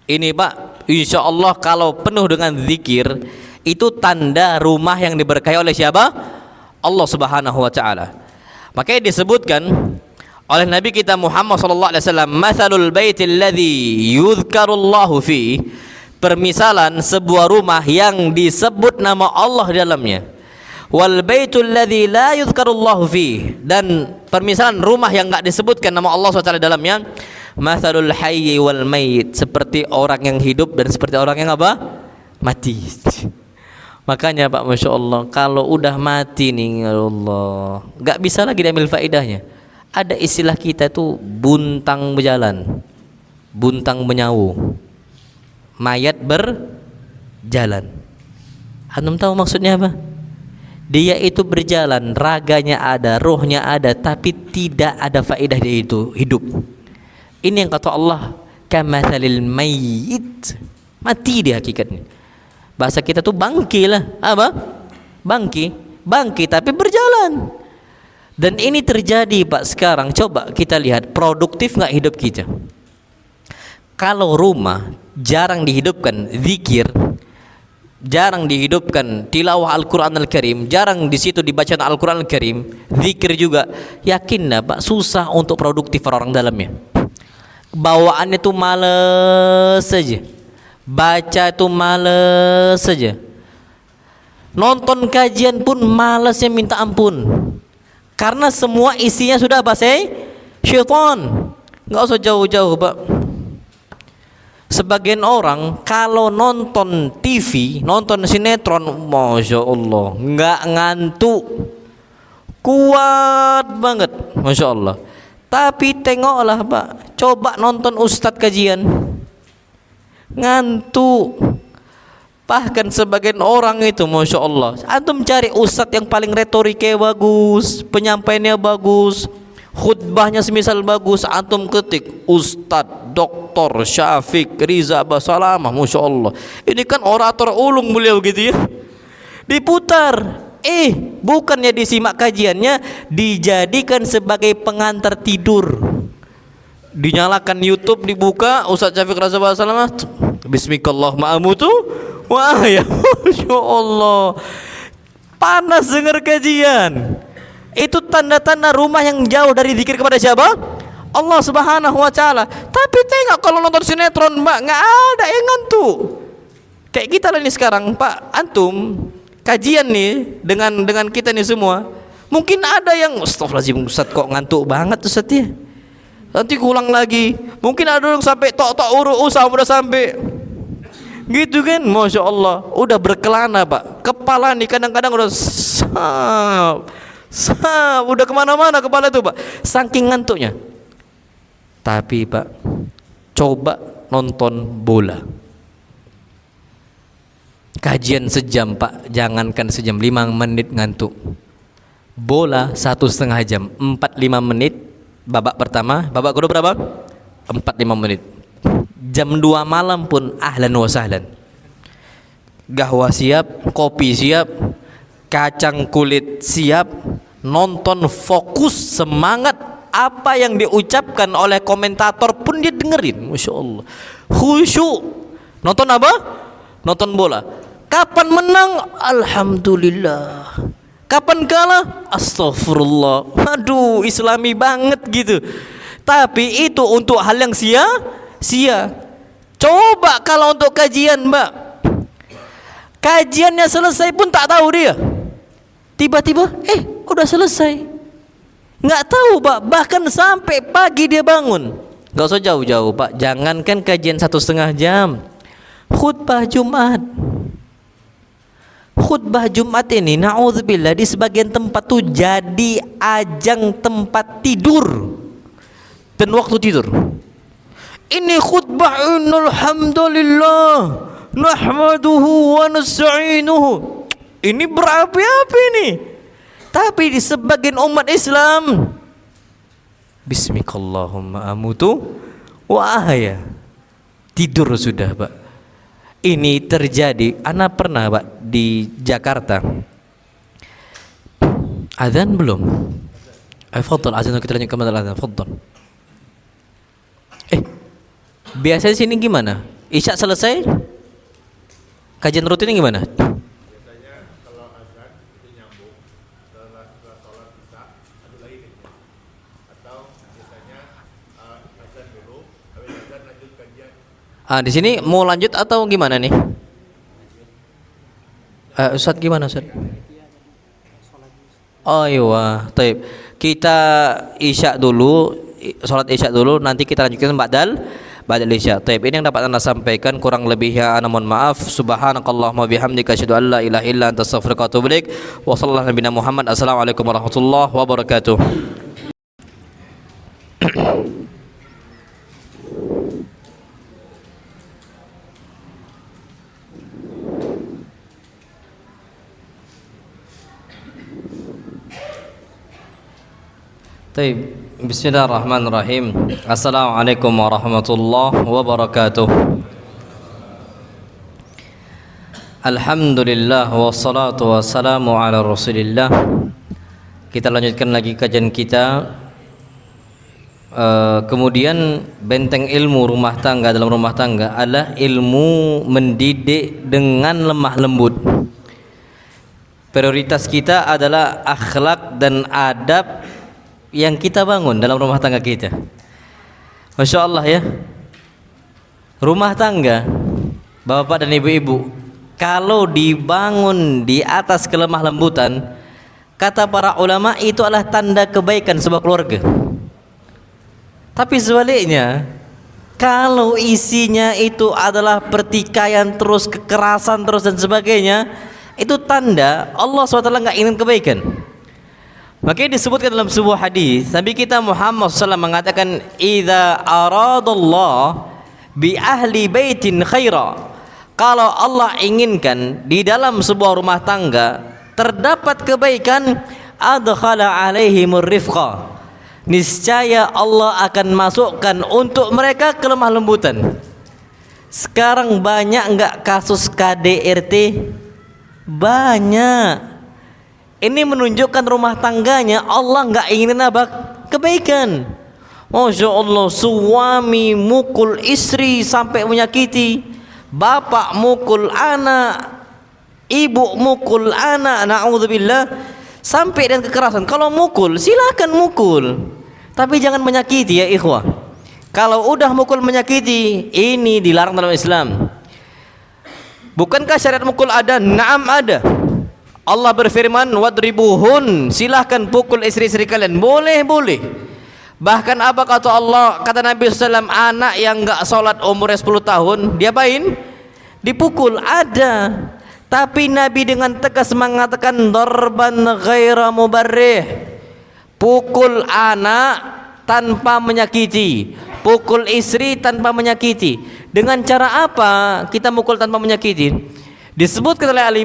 Ini Pak, insya Allah kalau penuh dengan zikir, itu tanda rumah yang diberkahi oleh siapa? Allah Subhanahu wa taala. Makanya disebutkan oleh Nabi kita Muhammad sallallahu alaihi wasallam, "Matsalul baitil ladzi yuzkarullahu fi", permisalan sebuah rumah yang disebut nama Allah di dalamnya. Wal baitul ladzi la yuzkarullahu fi, dan permisalan rumah yang enggak disebutkan nama Allah SWT di dalamnya. Matsalul hayyi wal mayit, seperti orang yang hidup dan seperti orang yang apa? Mati. Makanya Pak, Masya Allah, kalau udah mati nih, ya Allah, enggak bisa lagi diambil faedahnya. Ada istilah kita tuh buntang berjalan, buntang menyawu, mayat berjalan. Antum tahu maksudnya apa? Dia itu berjalan, raganya ada, rohnya ada, tapi tidak ada faedah dia itu hidup. Ini yang kata Allah, kamatsalil mayyit, mati dia hakikatnya. Bahasa kita tuh bangki lah. Apa? Bangki tapi berjalan. Dan ini terjadi Pak sekarang. Coba kita lihat, produktif nggak hidup kita? Kalau rumah jarang dihidupkan zikir, jarang dihidupkan tilawah Al-Quran Al-Karim, jarang di situ dibaca Al-Quran Al-Karim, zikir juga, yakinlah Pak, susah untuk produktif orang dalamnya. Bawaannya tuh males saja, baca itu males saja, nonton kajian pun malesnya minta ampun, karena semua isinya sudah bahasa syaitan. Nggak usah jauh-jauh Pak. Sebagian orang kalau nonton TV, nonton sinetron, Masya Allah, nggak ngantuk, kuat banget, Masya Allah. Tapi tengoklah Pak, coba nonton ustadz kajian, ngantuk. Bahkan sebagian orang itu, Masya Allah, antum cari ustadz yang paling retoriknya bagus, penyampaiannya bagus, khutbahnya semisal bagus, antum ketik Ustadz Dr. Syafiq Riza Basalamah, Masya Allah, ini kan orator ulung beliau gitu ya, diputar. Bukannya disimak kajiannya, dijadikan sebagai pengantar tidur. Dinyalakan YouTube, dibuka Ustadz Syafiq Riza Basalamah, Bismillahirrahmanirrahim amutu, wah ya Masya Allah, panas dengar kajian. Itu tanda-tanda rumah yang jauh dari zikir kepada siapa? Allah Subhanahu wa taala. Tapi tengok kalau nonton sinetron Mbak, nggak ada yang ngantuk. Kayak kita lah nih sekarang Pak, antum kajian nih dengan kita nih semua. Mungkin ada yang astagfirullahaladzim, Ustaz kok ngantuk banget Ustaz ya. Nanti ulang lagi. Mungkin ada yang sampai tok urusan udah sampai. Gitu kan, Masya Allah, udah berkelana Pak. Kepala nih kadang-kadang udah udah kemana-mana kepala itu Pak, saking ngantuknya. Tapi Pak, coba nonton bola, kajian sejam Pak, jangankan sejam, 5 menit ngantuk. Bola 1,5 jam, 4-5 menit babak pertama, babak kedua berapa? 4-5 menit. Jam 2 malam pun ahlan wa sahlan, gahwa siap, kopi siap, kacang kulit siap, nonton fokus, semangat, apa yang diucapkan oleh komentator pun dia dengerin, Masya Allah, khusyuk. Nonton apa? Nonton bola. Kapan menang? Alhamdulillah. Kapan kalah? Astagfirullah. Aduh, islami banget gitu. Tapi itu untuk hal yang sia-sia. Coba kalau untuk kajian Mbak, kajiannya selesai pun tak tahu dia, tiba-tiba udah selesai, nggak tahu Pak, bahkan sampai pagi dia bangun. Nggak usah jauh-jauh Pak, jangankan kajian 1,5 jam, khutbah Jumat khutbah Jumat ini na'udzubillah di sebagian tempat tuh jadi ajang tempat tidur dan waktu tidur. Ini khutbah innal hamdalillah nahmaduhu wa nasta'inuhu. Ini berapi-api ini. Tapi di sebagian umat Islam bismikallahumma amutu wa ahya. Tidur sudah, Pak. Ini terjadi. Ana pernah, Pak, di Jakarta. Azan belum? Fadhal azan, kita lanjut ke masalah azan. Fadhal. Biasanya sini gimana? Isya selesai? Kajian rutinnya gimana? Biasanya kalau azan itu nyambung setelah sholat isya ada lagi kajian. Atau biasanya azan dulu, habis azan lanjut kajian. Di sini mau lanjut atau gimana nih? Ustaz gimana, Ustaz? Oh iya, taib. Kita isya dulu, sholat isya dulu, nanti kita lanjutkan ba'dal isya. Taib. Ini yang dapat Anda sampaikan, kurang lebihnya ana mohon maaf. Subhanakallahumma bihamdika asyhadu an la ilaha illa anta astaghfiruka wa atubu ilaik. Wa sallallahu alaihi wa Muhammad. Assalamualaikum warahmatullahi wabarakatuh. Taib. Bismillahirrahmanirrahim. Assalamualaikum warahmatullahi wabarakatuh. Alhamdulillah wassalatu wassalamu ala Rasulillah. Kita lanjutkan lagi kajian kita. Kemudian benteng ilmu rumah tangga dalam rumah tangga adalah ilmu mendidik dengan lemah lembut. Prioritas kita adalah akhlak dan adab yang kita bangun dalam rumah tangga kita. Masya Allah ya. Rumah tangga bapak dan ibu-ibu kalau dibangun di atas kelemah lembutan, kata para ulama itu adalah tanda kebaikan sebuah keluarga. Tapi sebaliknya, kalau isinya itu adalah pertikaian terus, kekerasan terus dan sebagainya, itu tanda Allah SWT nggak ingin kebaikan. Makanya disebutkan dalam sebuah hadis, Nabi kita Muhammad SAW mengatakan, "Idza aradallah bi ahli baitin khaira." Kalau Allah inginkan di dalam sebuah rumah tangga terdapat kebaikan, adkhala alaihimur rifqa. Niscaya Allah akan masukkan untuk mereka kelemah lembutan. Sekarang banyak enggak kasus KDRT? Banyak. Ini menunjukkan rumah tangganya Allah enggak ingin apa? Kebaikan. Masya Allah, suami mukul istri sampai menyakiti, bapak mukul anak, ibu mukul anak, na'udzubillah, sampai dan kekerasan. Kalau mukul silakan mukul, tapi jangan menyakiti ya ikhwah. Kalau udah mukul menyakiti, ini dilarang dalam Islam. Bukankah syariat mukul ada? Naam ada. Allah berfirman, wadribuhun, silahkan pukul istri-istri kalian. Boleh. Bahkan apa kata Allah, kata Nabi SAW, anak yang enggak sholat umurnya 10 tahun diapain? Dipukul. Ada. Tapi Nabi dengan tegas mengatakan, darban ghaira mubarrih. Pukul anak tanpa menyakiti, pukul istri tanpa menyakiti. Dengan cara apa kita mukul tanpa menyakiti? Disebutkan oleh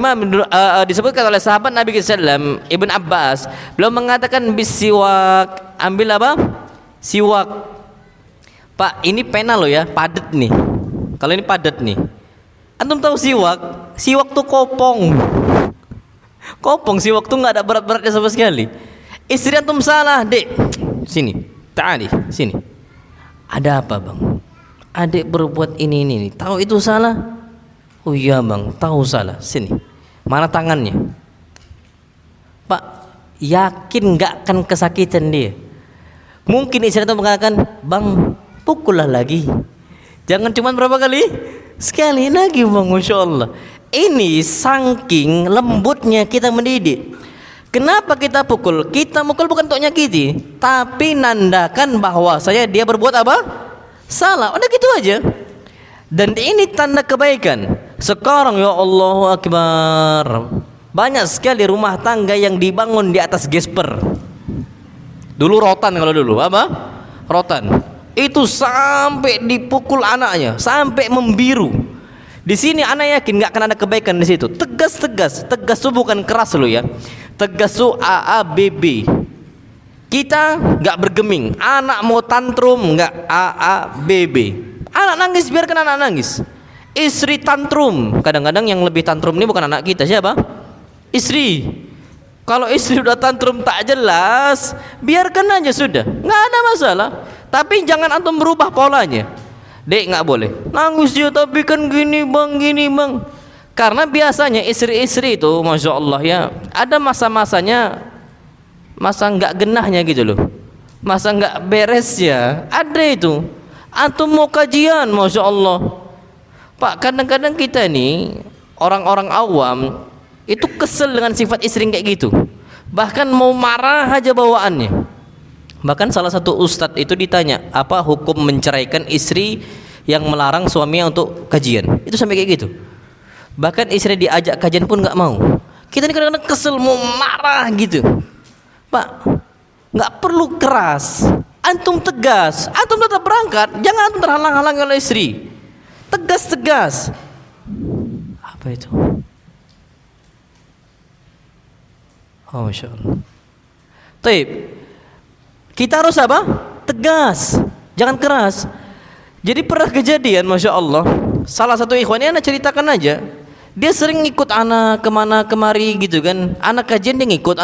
disebutkan oleh sahabat Nabi SAW Ibn Abbas, beliau mengatakan bisiwak, ambil apa? Siwak. Pak, ini pena loh ya, padat nih. Kalau ini padat nih. Antum tahu siwak? Siwak tuh kopong. Kopong siwak tuh nggak ada berat-beratnya sama sekali. Istri antum salah, dek. Sini, ta'ali, sini. Ada apa bang? Adik berbuat ini. Tahu itu salah? Oh iya bang, tahu salah. Sini. Mana tangannya? Pak, yakin nggak akan kesakitan dia? Mungkin istri itu mengatakan, bang, pukullah lagi. Jangan cuma berapa kali? Sekali lagi bang, Masya Allah. Ini saking lembutnya kita mendidik. Kenapa kita pukul? Kita mukul bukan untuk nyakiti, tapi nandakan bahwa dia berbuat apa? Salah. Udah gitu aja. Dan ini tanda kebaikan. Sekarang ya Allahu Akbar, banyak sekali rumah tangga yang dibangun di atas gesper. Dulu rotan, kalau dulu apa? Rotan. Itu sampai dipukul anaknya, sampai membiru. Di sini anak yakin nggak akan ada kebaikan di situ. Tegas tuh bukan keras lo ya. Tegas tuh AABB. Kita nggak bergeming. Anak mau tantrum nggak AABB. Anak nangis biarkan anak nangis. Istri tantrum. Kadang-kadang yang lebih tantrum ini bukan anak kita, siapa? Istri. Kalau istri udah tantrum tak jelas, biarkan aja sudah, nggak ada masalah. Tapi jangan antum berubah polanya. Dek, nggak boleh nangis dia, tapi kan gini bang. Karena biasanya istri-istri itu, masya Allah ya, ada masa-masanya, masa nggak genahnya gitu loh, masa nggak beresnya, ada itu. Antum mau kajian, masya Allah. Pak, kadang-kadang kita nih orang-orang awam itu kesel dengan sifat istri kayak gitu. Bahkan mau marah aja bawaannya. Bahkan salah satu ustadz itu ditanya, apa hukum menceraikan istri yang melarang suaminya untuk kajian? Itu sampai kayak gitu. Bahkan istri diajak kajian pun nggak mau. Kita ini kadang-kadang kesel mau marah gitu. Pak, nggak perlu keras. Antum tegas, antum tetap berangkat. Jangan antum terhalang-halangi oleh istri. Tegas. Apa itu? Oh, masya Allah. Taib. Kita harus apa? Tegas, jangan keras. Jadi pernah kejadian, masya Allah. Salah satu ikhwannya anak ceritakan aja. Dia sering ikut anak kemana kemari gitu kan. Anak kajian dia ngikut,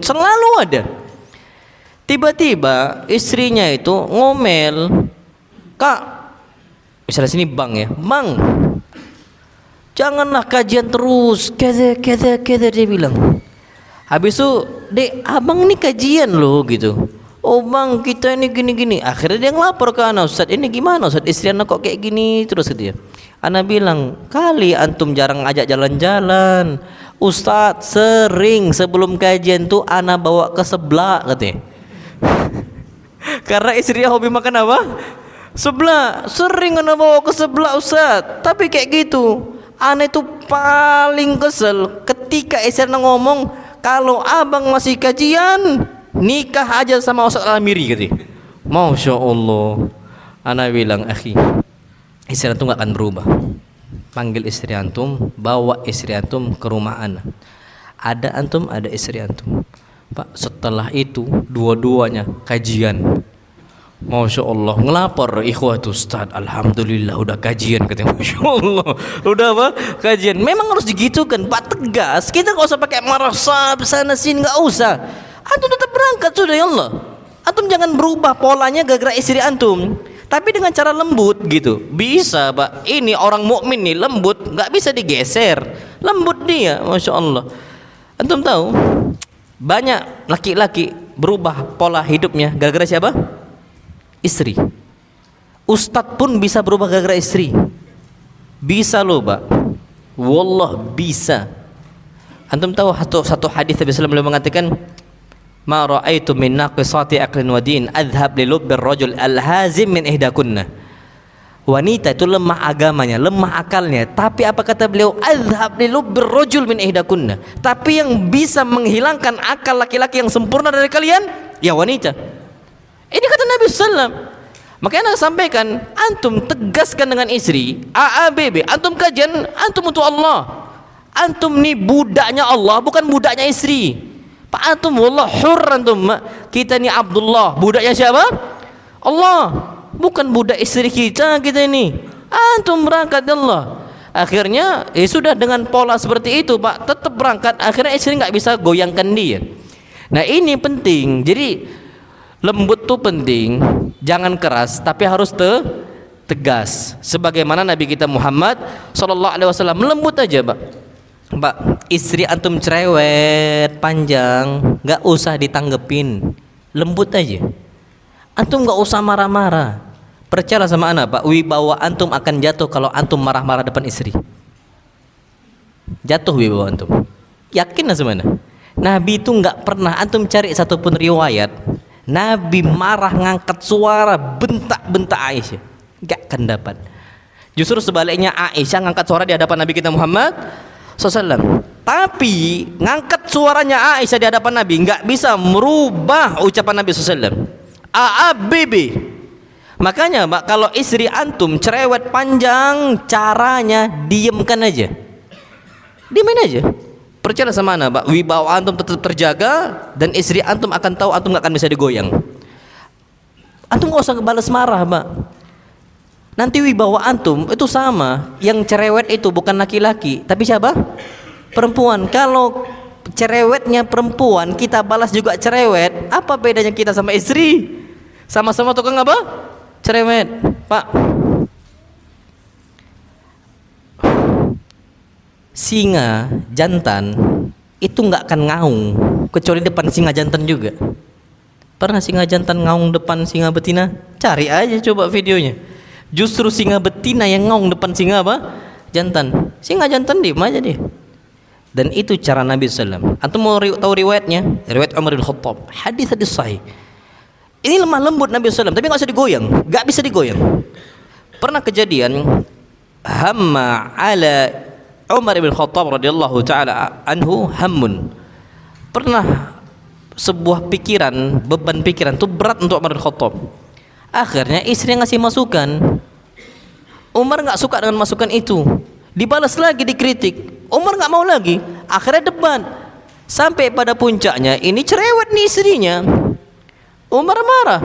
selalu ada. Tiba-tiba istrinya itu ngomel, Kak, misalnya sini bang ya, bang, janganlah kajian terus, kede dia bilang. Habis itu, dek, abang ini kajian loh gitu. Oh bang, kita ini gini-gini. Akhirnya dia ngelapor ke anak, Ustaz, ini gimana Ustaz, istri anak kok kayak gini terus gitu ya. Anak bilang, kali antum jarang ajak jalan-jalan. Ustaz, sering sebelum kajian tuh anak bawa ke seblak katanya. Karena istrinya hobi makan apa? Seblak. Sering anak bawa ke seblak Ustaz. Tapi kayak gitu, anak itu paling kesel ketika istri anak ngomong, kalau abang masih kajian, nikah aja sama Ustaz Al-Amiri katanya. Masya Allah. Anak bilang, akhi, istri antum gak akan berubah. Panggil istri antum, bawa istri antum ke rumah anak. Ada antum, ada istri antum. Pak, setelah itu dua-duanya kajian. Masya Allah, ngelapor ikhwatu, Ustaz, alhamdulillah udah kajian katanya. Masya Allah, udah apa? Kajian. Memang harus digitukan, Pak, tegas. Kita gak usah pakai marah sana sini, gak usah. Antum tetap berangkat sudah, ya Allah. Antum jangan berubah polanya gara-gara istri antum, tapi dengan cara lembut gitu. Bisa, Pak. Ini orang mukmin nih, lembut, nggak bisa digeser. Lembut dia, masya Allah. Antum tahu, banyak laki-laki berubah pola hidupnya gara-gara siapa? Istri. Ustadz pun bisa berubah gara-gara istri. Bisa loh, Pak. Wallah bisa. Antum tahu satu hadis Nabi sallallahu alaihi wasallam mengatakan, ma ra'aitu min naqisati aqlin wa din adhhab li lubbir rajul al-hazim min ihdakunna. Wanita itu lemah agamanya, lemah akalnya, tapi apa kata beliau? Adhhab li lubbir rajul min ihdakunna. Tapi yang bisa menghilangkan akal laki-laki yang sempurna dari kalian, ya wanita. Ini kata Nabi sallallahu alaihi wasallam. Makanya Anda sampaikan, antum tegaskan dengan istri, AABB, antum kajian, antum untuk Allah. Antum nih budaknya Allah, bukan budaknya istri. Pak antum wallah hur antum. Kita ini Abdullah, budaknya siapa? Allah. Bukan budak istri kita ini. Antum berangkat Allah. Akhirnya sudah dengan pola seperti itu, Pak, tetap berangkat. Akhirnya istri nggak bisa goyangkan dia. Nah ini penting. Jadi lembut tuh penting. Jangan keras, tapi harus tegas. Sebagaimana Nabi kita Muhammad sallallahu alaihi wasallam, lembut aja, Pak. Pak, istri antum cerewet panjang, nggak usah ditanggepin, lembut aja. Antum nggak usah marah-marah. Percaya sama anak, Pak, wibawa antum akan jatuh kalau antum marah-marah depan istri. Jatuh wibawa antum. Yakin sama anak. Nabi itu nggak pernah, antum cari satupun riwayat Nabi marah ngangkat suara bentak-bentak Aisyah, nggak akan dapat. Justru sebaliknya Aisyah ngangkat suara di hadapan Nabi kita Muhammad SAW. Tapi ngangkat suaranya Aisyah di hadapan Nabi nggak bisa merubah ucapan Nabi SAW. AABB. Makanya Mbak, kalau istri antum cerewet panjang, caranya diamkan aja. Diamin aja. Percaya sama Mbak, wibawa antum tetap terjaga dan istri antum akan tahu antum nggak akan bisa digoyang. Antum nggak usah balas marah Mbak. Nanti wibawa antum itu sama. Yang cerewet itu bukan laki-laki, tapi siapa? Perempuan. Kalau cerewetnya perempuan kita balas juga cerewet, apa bedanya kita sama istri? Sama-sama tukang apa? Cerewet. Pak, singa jantan itu nggak akan ngaung kecuali depan singa jantan juga. Pernah singa jantan ngaung depan singa betina? Cari aja coba videonya. Justru singa betina yang ngaung depan singa apa? Jantan. Singa jantan diem aja deh. Dan itu cara Nabi SAW. Antum mau tahu riwayatnya? Riwayat Umar bin Khattab. Hadis sahih. Ini lemah lembut Nabi SAW, tapi nggak bisa digoyang, nggak bisa digoyang. Pernah kejadian hamma ala Umar bin Khattab radhiyallahu taala anhu hammun. Pernah sebuah pikiran, beban pikiran itu berat untuk Umar bin Khattab. Akhirnya istri ngasih masukan. Umar nggak suka dengan masukan itu. Dibalas lagi, dikritik. Umar nggak mau lagi. Akhirnya debat. Sampai pada puncaknya ini cerewet nih istrinya. Umar marah.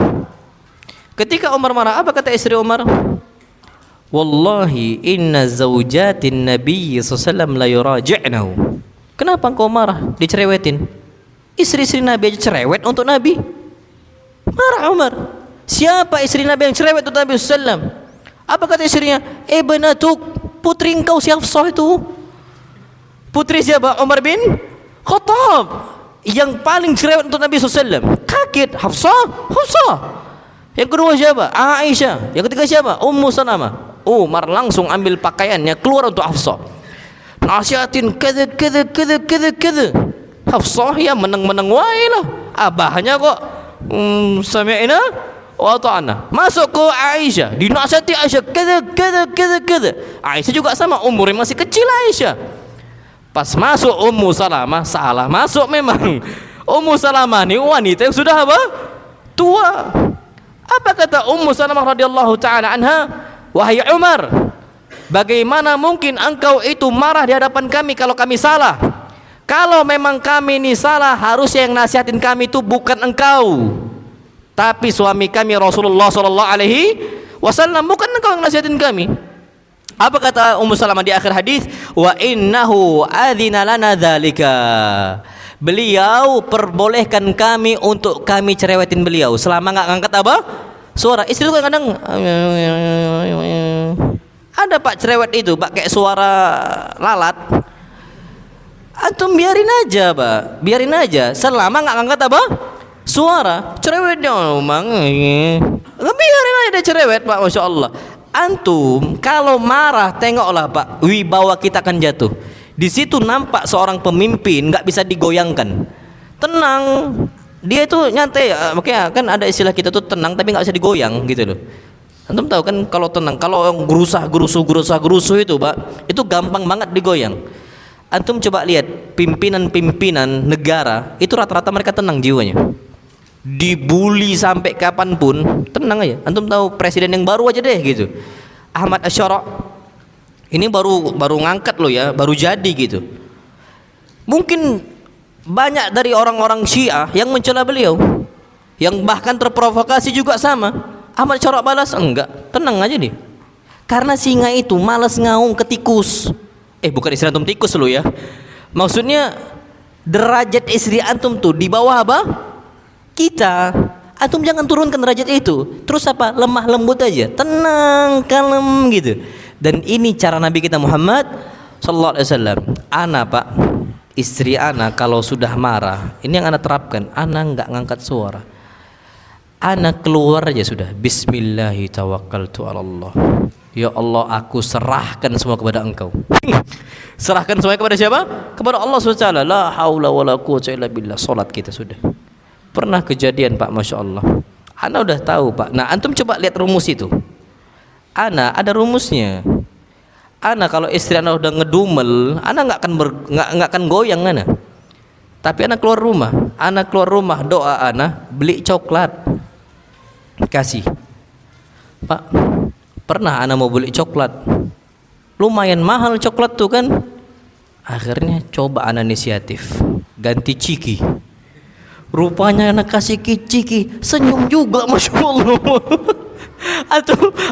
Ketika Umar marah, apa kata istri Umar? Wallahi inna zawjatin Nabi sallallahu la yuraji'nahu. Kenapa engkau marah? Dicerewetin. Istri-istri Nabi aja cerewet untuk Nabi. Marah Umar. Siapa istri Nabi yang cerewet untuk Nabi sallallahu? Apa kata istrinya? Ibnatuk, putri engkau si Hafsah itu. Putri siapa? Umar bin Khattab. Yang paling cerewet untuk Nabi SAW. Kaget. Hafsah. Yang kedua siapa? Aisyah. Yang ketiga siapa? Ummu Salamah. Umar langsung ambil pakaiannya keluar untuk Hafsah. Nasihatin kede. Hafsah ya meneng-meneng wae lah. Abahnya kok sami'na wa ta'ana. Masuk ke Aisyah. Dinasihati Aisyah kede. Aisyah juga sama, umurnya masih kecil Aisyah. Pas masuk Ummu Salamah, salah masuk memang. Ummu Salamah ini wanita yang sudah apa? Tua. Apa kata Ummu Salamah radhiyallahu taala anha? Wahai Umar, bagaimana mungkin engkau itu marah di hadapan kami kalau kami salah? Kalau memang kami ini salah, harusnya yang nasihatin kami itu bukan engkau, tapi suami kami Rasulullah sallallahu alaihi wasallam. Bukan engkau yang nasihatin kami. Apa kata Ummu Salamah di akhir hadis? Wa innahu adzina lana dzalika. Beliau perbolehkan kami untuk kami cerewetin beliau selama enggak ngangkat apa? Suara. Istri itu kadang ada Pak cerewet itu pakai suara lalat. Antum biarin aja, Pak. Biarin aja selama enggak ngangkat apa? Suara. Cerewetnya memang biarin aja dia cerewet, Pak, Masya Allah. Antum kalau marah tengoklah Pak, wibawa kita akan jatuh. Di situ nampak seorang pemimpin nggak bisa digoyangkan. Tenang, dia itu nyantai. Makanya kan ada istilah kita tuh tenang tapi nggak bisa digoyang gitu loh. Antum tahu kan kalau tenang, kalau gerusah gerusu itu Pak, itu gampang banget digoyang. Antum coba lihat pimpinan-pimpinan negara itu rata-rata mereka tenang jiwanya. Dibully sampai kapanpun tenang aja. Antum tahu presiden yang baru aja deh gitu, Ahmad Asyara ini baru ngangkat loh ya, baru jadi gitu. Mungkin banyak dari orang-orang Syiah yang mencela beliau, yang bahkan terprovokasi juga sama. Ahmad Asyara balas enggak, tenang aja nih. Karena singa itu malas ngaung ke tikus. Bukan istri antum tikus loh ya. Maksudnya derajat istri antum tuh di bawah apa? Kita. Antum jangan turunkan derajat itu. Terus apa? Lemah lembut aja, tenang, kalem gitu. Dan ini cara Nabi kita Muhammad sallallahu alaihi wasallam. Ana Pak, istri ana kalau sudah marah, ini yang ana terapkan. Ana enggak ngangkat suara. Ana keluar aja sudah. Bismillahi tawakkaltu 'ala Allah. Ya Allah, aku serahkan semua kepada Engkau. Serahkan semuanya kepada siapa? Kepada Allah Subhanahu wa taala. La haula wala quwwata illa billah. Salat kita sudah. Pernah kejadian Pak, Masya Allah. Ana udah tahu Pak. Nah antum coba lihat rumus itu. Ana ada rumusnya. Ana kalau istri ana udah ngedumel, ana nggak akan goyang ana. Tapi ana keluar rumah, doa ana beli coklat, kasih. Pak, pernah ana mau beli coklat, lumayan mahal coklat tuh kan. Akhirnya coba ana inisiatif, ganti ciki. Rupanya anak kasih ciki, senyum juga, masya Allah.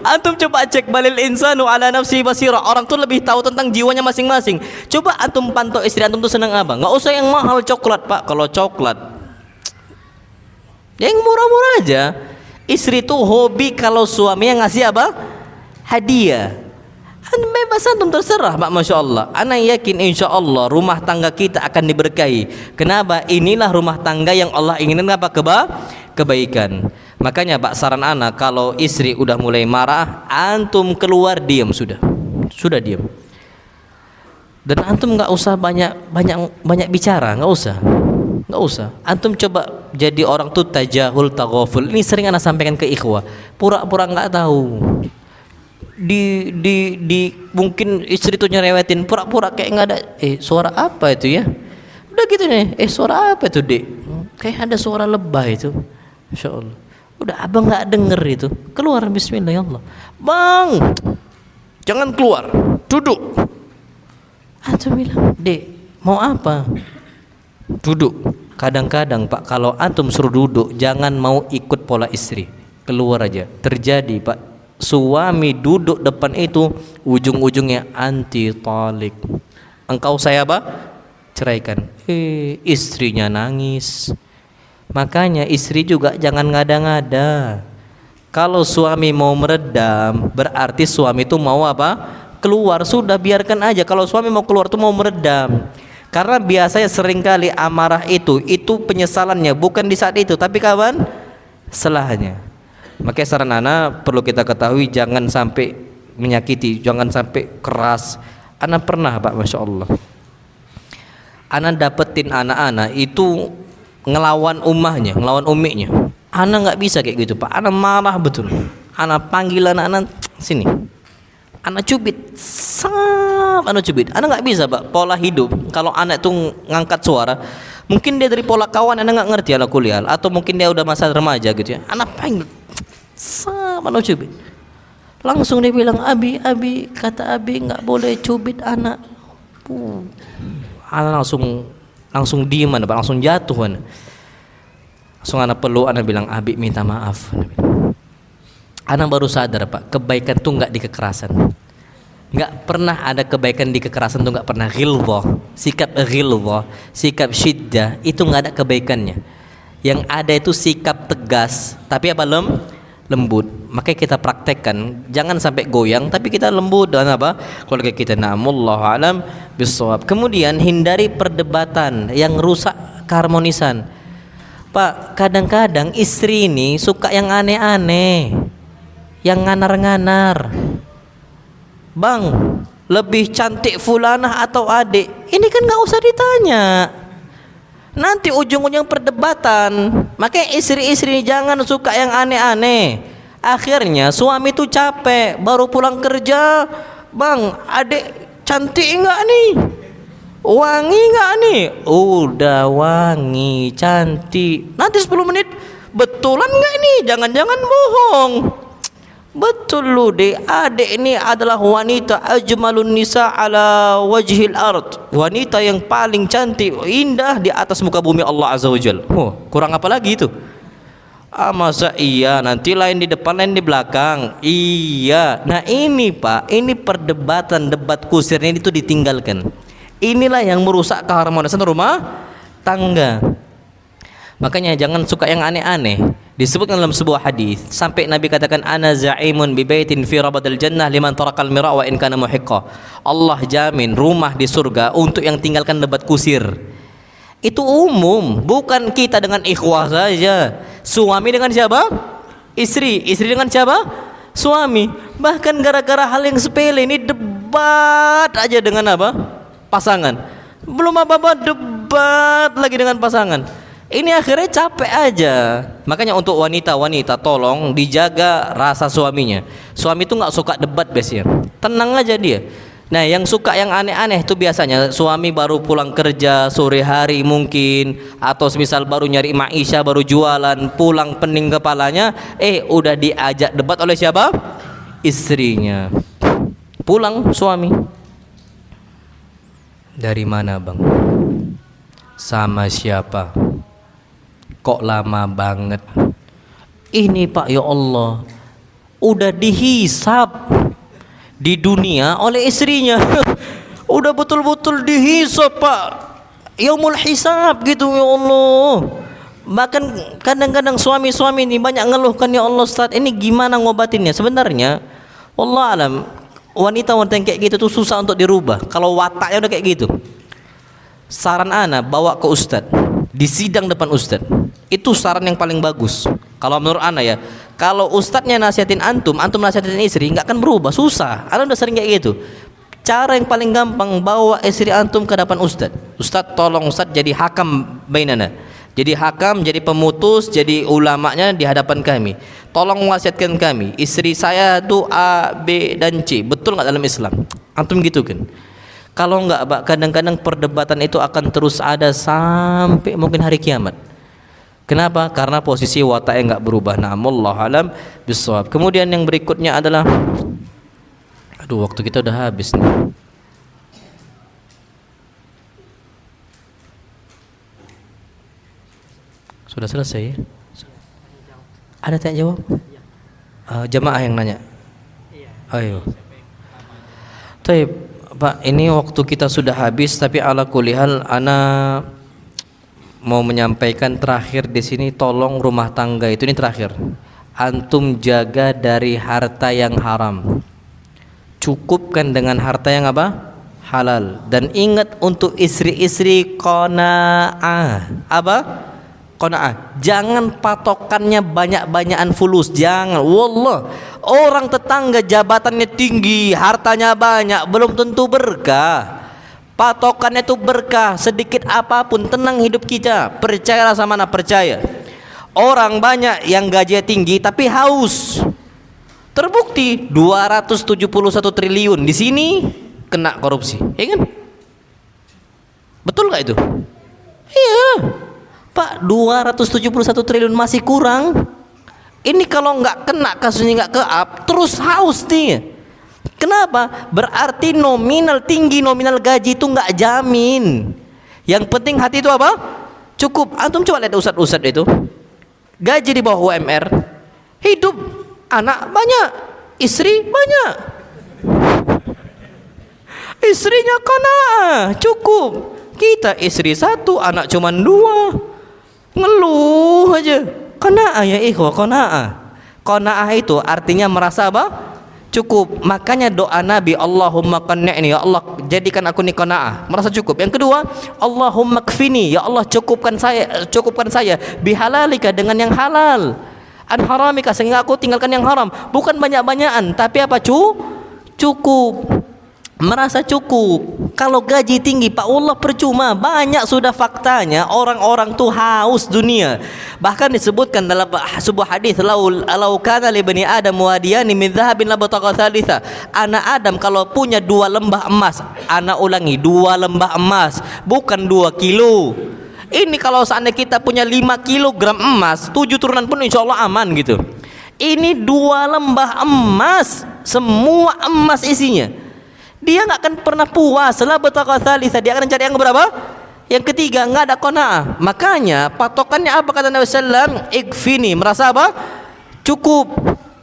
Antum coba cek, balil insanu ala nafsi basira. Orang tuh lebih tahu tentang jiwanya masing-masing. Coba antum pantau istri antum tuh senang apa. Nggak usah yang mahal coklat, Pak. Kalau coklat yang murah-murah aja. Istri tuh hobi kalau suaminya ngasih apa? Hadiah. Bebas antum terserah, Pak, masya Allah. Ana yakin insya Allah rumah tangga kita akan diberkahi. Kenapa? Inilah rumah tangga yang Allah inginkan apa? Kebaikan. Makanya Pak, saran ana, kalau istri udah mulai marah, antum keluar diam, sudah diam. Dan antum nggak usah banyak bicara, nggak usah. Antum coba jadi orang tuh tajahul taghaful. Ini sering ana sampaikan ke ikhwah, pura-pura nggak tahu. Di mungkin istri tuh nyerewetin, pura-pura kayak nggak ada. Suara apa itu ya? Udah gitu nih. Suara apa itu, Dek? Kayak ada suara lebah itu. Masya Allah. Udah abang nggak denger itu. Keluar, bismillah ya Allah. Bang, jangan keluar. Duduk. Antum bilang, Dek, mau apa? Duduk. Kadang-kadang Pak, kalau antum suruh duduk, jangan mau ikut pola istri. Keluar aja. Terjadi Pak, suami duduk depan itu ujung-ujungnya anti talik. Engkau saya apa? Ceraikan. Istrinya nangis. Makanya istri juga jangan ngada-ngada. Kalau suami mau meredam, berarti suami itu mau apa? Keluar. Sudah, biarkan aja. Kalau suami mau keluar tuh mau meredam. Karena biasanya seringkali amarah itu penyesalannya bukan di saat itu, tapi kapan? Setelahnya. Makanya saran ana perlu kita ketahui, jangan sampai menyakiti, jangan sampai keras. Ana pernah Pak, masya Allah, ana dapetin anak-anak itu ngelawan umahnya, ngelawan umiknya. Ana nggak bisa kayak gitu Pak, ana marah betul. Ana panggil anak-anak sini, ana cubit, ana cubit. Ana nggak bisa Pak, pola hidup. Kalau anak tuh ngangkat suara, mungkin dia dari pola kawan, ana nggak ngerti, ala kuliah, atau mungkin dia udah masa remaja gitu ya. Ana panggil, mana cubit. Langsung dia bilang, Abi, kata Abi nggak boleh cubit anak. Anak langsung diem, Pak, langsung jatuh. Langsung anak peluk, anak bilang, Abi minta maaf. Anak baru sadar Pak, kebaikan tuh nggak di kekerasan. Nggak pernah ada kebaikan di kekerasan tuh, nggak pernah. Ghilzah, sikap ghilzah, sikap syiddah, itu nggak ada kebaikannya. Yang ada itu sikap tegas, tapi apa? Lembut. Makanya kita praktekkan, jangan sampai goyang, tapi kita lembut dengan apa? Keluarga kita. Na'amullahu alam bisawab. Kemudian hindari perdebatan yang rusak keharmonisan. Pak, kadang-kadang istri ini suka yang aneh-aneh, yang nganar-nganar. Bang, lebih cantik fulanah atau adik? Ini kan nggak usah ditanya. Nanti ujung-ujung perdebatan. Makanya istri-istri jangan suka yang aneh-aneh. Akhirnya suami tuh capek, baru pulang kerja, Bang, adik cantik enggak nih? Wangi enggak nih? Udah wangi, cantik. Nanti 10 menit, betulan enggak nih? Jangan-jangan bohong. Betul lu deh, adik ini adalah wanita ajmalun nisa ala wajhil ard, wanita yang paling cantik, indah di atas muka bumi Allah Azza wa Jalla. Kurang apa lagi itu? Masa iya, nanti lain di depan lain di belakang. Iya. Nah ini Pak, ini perdebatan, debat kusir ini itu ditinggalkan. Inilah yang merusak keharmonisan rumah tangga. Makanya jangan suka yang aneh-aneh. Disebutkan dalam sebuah hadis, sampai Nabi katakan, ana za'imun bi baitin fi rabadil jannah liman tarakal mira wa in kana muhiqqa. Allah jamin rumah di surga untuk yang tinggalkan debat kusir. Itu umum, bukan kita dengan ikhwah saja. Suami dengan siapa? Istri dengan siapa? Suami. Bahkan gara-gara hal yang sepele ini debat aja dengan apa? Pasangan. Belum apa-apa debat lagi dengan pasangan. Ini akhirnya capek aja. Makanya untuk wanita-wanita tolong dijaga rasa suaminya. Suami itu nggak suka debat biasanya. Tenang aja dia. Nah, yang suka yang aneh-aneh itu biasanya suami baru pulang kerja sore hari mungkin, atau semisal baru nyari maisha, baru jualan, pulang pening kepalanya, udah diajak debat oleh siapa? Istrinya. Pulang suami. Dari mana, Bang? Sama siapa? Kok lama banget? Ini Pak, ya Allah, udah dihisap di dunia oleh istrinya. Udah betul-betul dihisap, Pak, yaumul hisab gitu, ya Allah. Bahkan kadang-kadang suami-suami ini banyak ngeluhkan, ya Allah Ustaz, ini gimana ngobatinnya? Sebenarnya wallah alam, wanita-wanita yang kayak gitu tuh susah untuk dirubah. Kalau wataknya udah kayak gitu, saran ana bawa ke Ustaz, di sidang depan Ustaz. Itu saran yang paling bagus. Kalau menurut ana ya, kalau Ustadznya nasihatin antum, antum nasihatin istri, nggak akan berubah, susah. Ana udah sering kayak gitu. Cara yang paling gampang, bawa istri antum ke depan Ustadz. Ustadz, tolong Ustadz jadi hakam bainana, jadi hakam, jadi pemutus, jadi ulamanya di hadapan kami. Tolong wasiatkan kami, istri saya tuh A, B, dan C. Betul nggak dalam Islam? Antum gitu kan? Kalau nggak, Pak, kadang-kadang perdebatan itu akan terus ada sampai mungkin hari kiamat. Kenapa? Karena posisi wataknya nggak berubah. Nah, wallahu alam bissawab. Kemudian yang berikutnya adalah, aduh, waktu kita udah habis nih. Sudah selesai ya? Ada tanya jawab? Jamaah yang nanya. Ayo. Taib, Pak, ini waktu kita sudah habis, tapi ala kulihal ana mau menyampaikan terakhir di sini, tolong rumah tangga itu, ini terakhir, antum jaga dari harta yang haram. Cukupkan dengan harta yang apa? Halal. Dan ingat untuk istri-istri qanaah. Apa? Qanaah. Jangan patokannya banyak-banyakan fulus, jangan. Wallah, orang tetangga jabatannya tinggi, hartanya banyak, belum tentu berkah. Patokannya itu berkah, sedikit apapun tenang hidup kita. Percayalah sama anak, percaya. Orang banyak yang gajinya tinggi tapi haus. Terbukti 271 triliun di sini kena korupsi, ya kan? Betul nggak itu? Iya, Pak, 271 triliun masih kurang. Ini kalau nggak kena kasusnya, nggak ke-up, terus haus nih. Kenapa? Berarti nominal tinggi, nominal gaji itu nggak jamin. Yang penting hati itu apa? Cukup. Antum coba lihat ustadz-ustadz itu, gaji di bawah UMR, hidup, anak banyak, istri banyak, istrinya qanaah, cukup. Kita istri satu, anak cuma 2, ngeluh aja. Qanaah ya ikhwah, qanaah. Qanaah itu artinya merasa apa? Cukup. Makanya doa Nabi, Allahumma qanni'ni, ya Allah jadikan aku ni qanaah, merasa cukup. Yang kedua, Allahumma kfini, ya Allah cukupkan saya bihalalika, dengan yang halal, an haramika, sehingga aku tinggalkan yang haram. Bukan banyak-banyakan, tapi apa? Cukup. Merasa cukup. Kalau gaji tinggi, Pak, Allah percuma. Banyak sudah faktanya orang-orang tuh haus dunia. Bahkan disebutkan dalam sebuah hadis, lau kana li bani adam wadiyani min dhahabin la batagha thalitha. Anak Adam kalau punya 2 lembah emas, anak ulangi, 2 lembah emas, bukan 2 kilo. Ini kalau seandainya kita punya 5 kilogram emas, 7 turunan pun insya Allah aman gitu. Ini 2 lembah emas, semua emas isinya. Dia nggak akan pernah puas. La batagha thalitha, dia akan cari yang berapa? Yang ketiga, nggak ada qanaah. Makanya patokannya apa kata Nabi sallam? Ikfini, merasa apa? Cukup.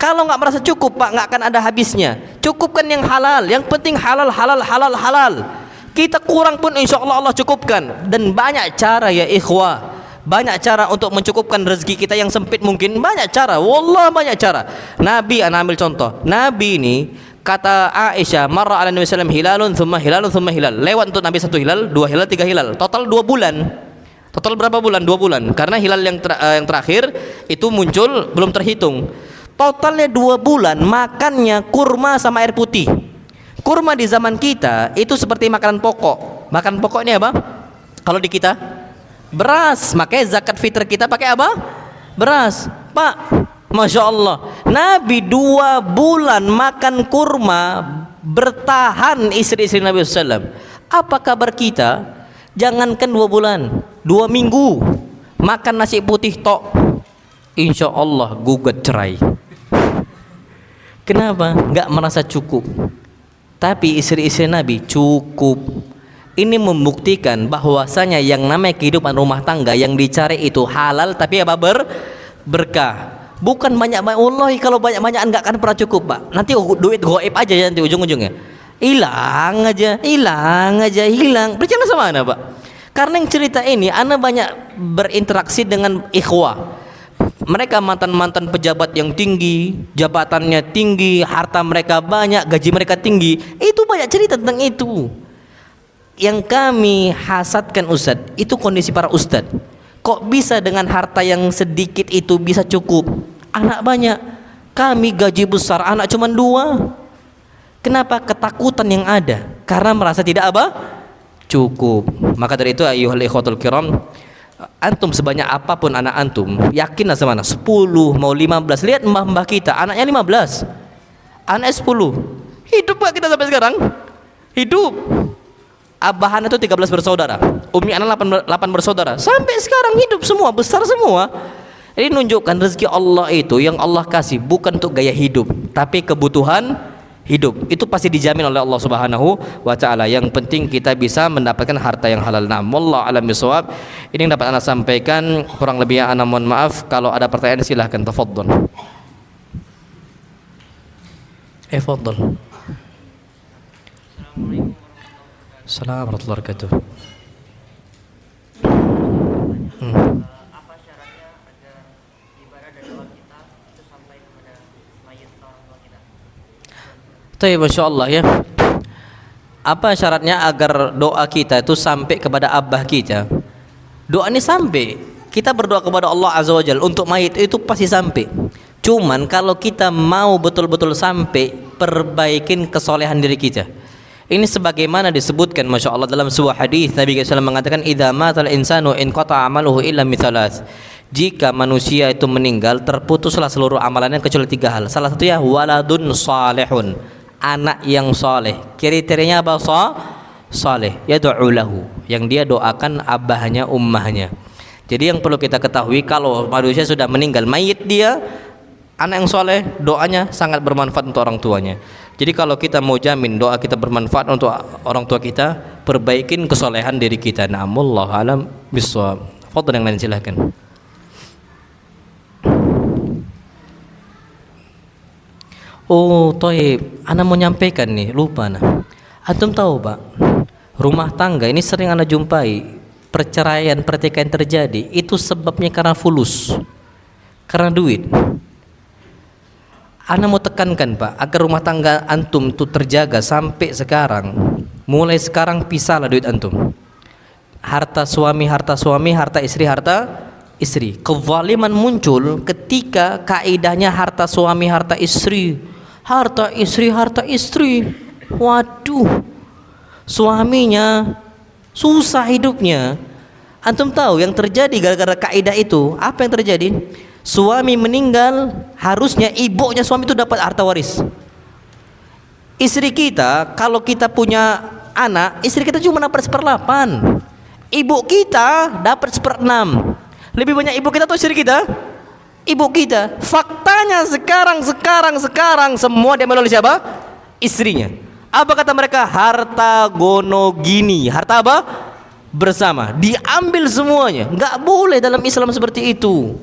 Kalau nggak merasa cukup, Pak, nggak akan ada habisnya. Cukupkan yang halal. Yang penting halal. Kita kurang pun insya Allah Allah cukupkan. Dan banyak cara ya ikhwah, banyak cara untuk mencukupkan rezeki kita yang sempit mungkin. Banyak cara, wallah banyak cara. Nabi, ana ambil contoh. Nabi ini, kata Aisyah, marra ala Nabi sallam hilalun thumma hilal. Lewat untuk Nabi 1 hilal, 2 hilal, 3 hilal. Total 2 bulan. Total berapa bulan? 2 bulan. Karena hilal yang terakhir itu muncul belum terhitung. Totalnya 2 bulan makannya kurma sama air putih. Kurma di zaman kita itu seperti makanan pokok. Makanan pokok ini apa? Kalau di kita beras. Makanya zakat fitr kita pakai apa? Beras. Pak, Masya Allah, Nabi 2 bulan makan kurma bertahan istri-istri Nabi SAW. Apa kabar kita? Jangankan 2 bulan, 2 minggu makan nasi putih tok, insya Allah gugat cerai. Kenapa? Nggak merasa cukup. Tapi istri-istri Nabi cukup. Ini membuktikan bahwasanya yang namanya kehidupan rumah tangga yang dicari itu halal, tapi apa? Berkah. Bukan banyak-banyak. Wallahi kalau banyak-banyakan nggak akan pernah cukup, Pak. Nanti duit goib aja nanti ujung-ujungnya. Hilang aja. Bercanda sama Anda, Pak. Karena yang cerita ini, Anda banyak berinteraksi dengan ikhwah. Mereka mantan-mantan pejabat yang tinggi, jabatannya tinggi, harta mereka banyak, gaji mereka tinggi. Itu banyak cerita tentang itu. Yang kami hasadkan Ustadz, itu kondisi para ustadz. Kok bisa dengan harta yang sedikit itu bisa cukup? Anak banyak, kami gaji besar, anak cuma 2. Kenapa? Ketakutan yang ada karena merasa tidak cukup. Maka dari itu ayyuhal ikhwatul kiram, antum sebanyak apapun anak antum, yakinlah sama anak 10 mau 15. Lihat mbah-mbah kita, anaknya 15, anaknya 10. Hidup gak kita sampai sekarang? Hidup. Abahan itu 13 bersaudara, umi anak 8 bersaudara, sampai sekarang hidup semua, besar semua. Ini menunjukkan rezeki Allah itu yang Allah kasih bukan untuk gaya hidup, tapi kebutuhan hidup. Itu pasti dijamin oleh Allah Subhanahu wa taala. Yang penting kita bisa mendapatkan harta yang halal. Nah, wallahu a'lam bishawab. Ini yang dapat Anda sampaikan, kurang lebihnya Anda mohon maaf. Kalau ada pertanyaan silahkan, tafadhol. Tafadhol. Assalamualaikum warahmatullahi wabarakatuh. Apa syaratnya agar ibadah dan doa kita itu sampai kepada mayit orang tua kita? Baik, Masya Allah ya. Apa syaratnya agar doa kita itu sampai kepada abah kita? Doa ini sampai. Kita berdoa kepada Allah Azza wa Jalla untuk mayit itu pasti sampai. Cuman kalau kita mau betul-betul sampai, perbaikin kesolehan diri kita. Ini sebagaimana disebutkan Masya Allah dalam sebuah hadis Nabi SAW mengatakan, idza matal insanu in qata'a amaluhu illa min thalath. Jika manusia itu meninggal, terputuslah seluruh amalannya kecuali 3 hal. Salah satunya waladun salihun, anak yang soleh. Kriterianya apa? Soleh, yad'u lahu, yang dia doakan abahnya, ummahnya. Jadi yang perlu kita ketahui, kalau manusia sudah meninggal, mayit dia, anak yang soleh, doanya sangat bermanfaat untuk orang tuanya. Jadi kalau kita mau jamin doa kita bermanfaat untuk orang tua kita, perbaikin kesolehan diri kita. Na'amullahu alam bisawab. Foto yang lain silahkan. Oh, toib. Ana mau nyampaikan nih, lupa nah. Antum tahu, Pak? Rumah tangga ini sering Ana jumpai perceraian, pertikaian terjadi. Itu sebabnya karena fulus, karena duit. Ana mau tekankan, Pak, agar rumah tangga antum itu terjaga sampai sekarang. Mulai sekarang pisahlah duit antum. Harta suami, harta istri. Kezaliman muncul ketika kaidahnya harta suami, harta istri. Waduh, suaminya susah hidupnya. Antum tahu yang terjadi gara-gara kaidah itu? Apa yang terjadi? Suami meninggal, harusnya ibunya suami itu dapat harta waris. Istri kita, kalau kita punya anak, istri kita cuma dapat 1/8. Ibu kita dapat 1/6. Lebih banyak ibu kita atau istri kita? Ibu kita. Faktanya sekarang semua diambil oleh siapa? Istrinya. Apa kata mereka? Harta gono gini. Harta apa? Bersama. Diambil semuanya. Nggak boleh dalam Islam seperti itu.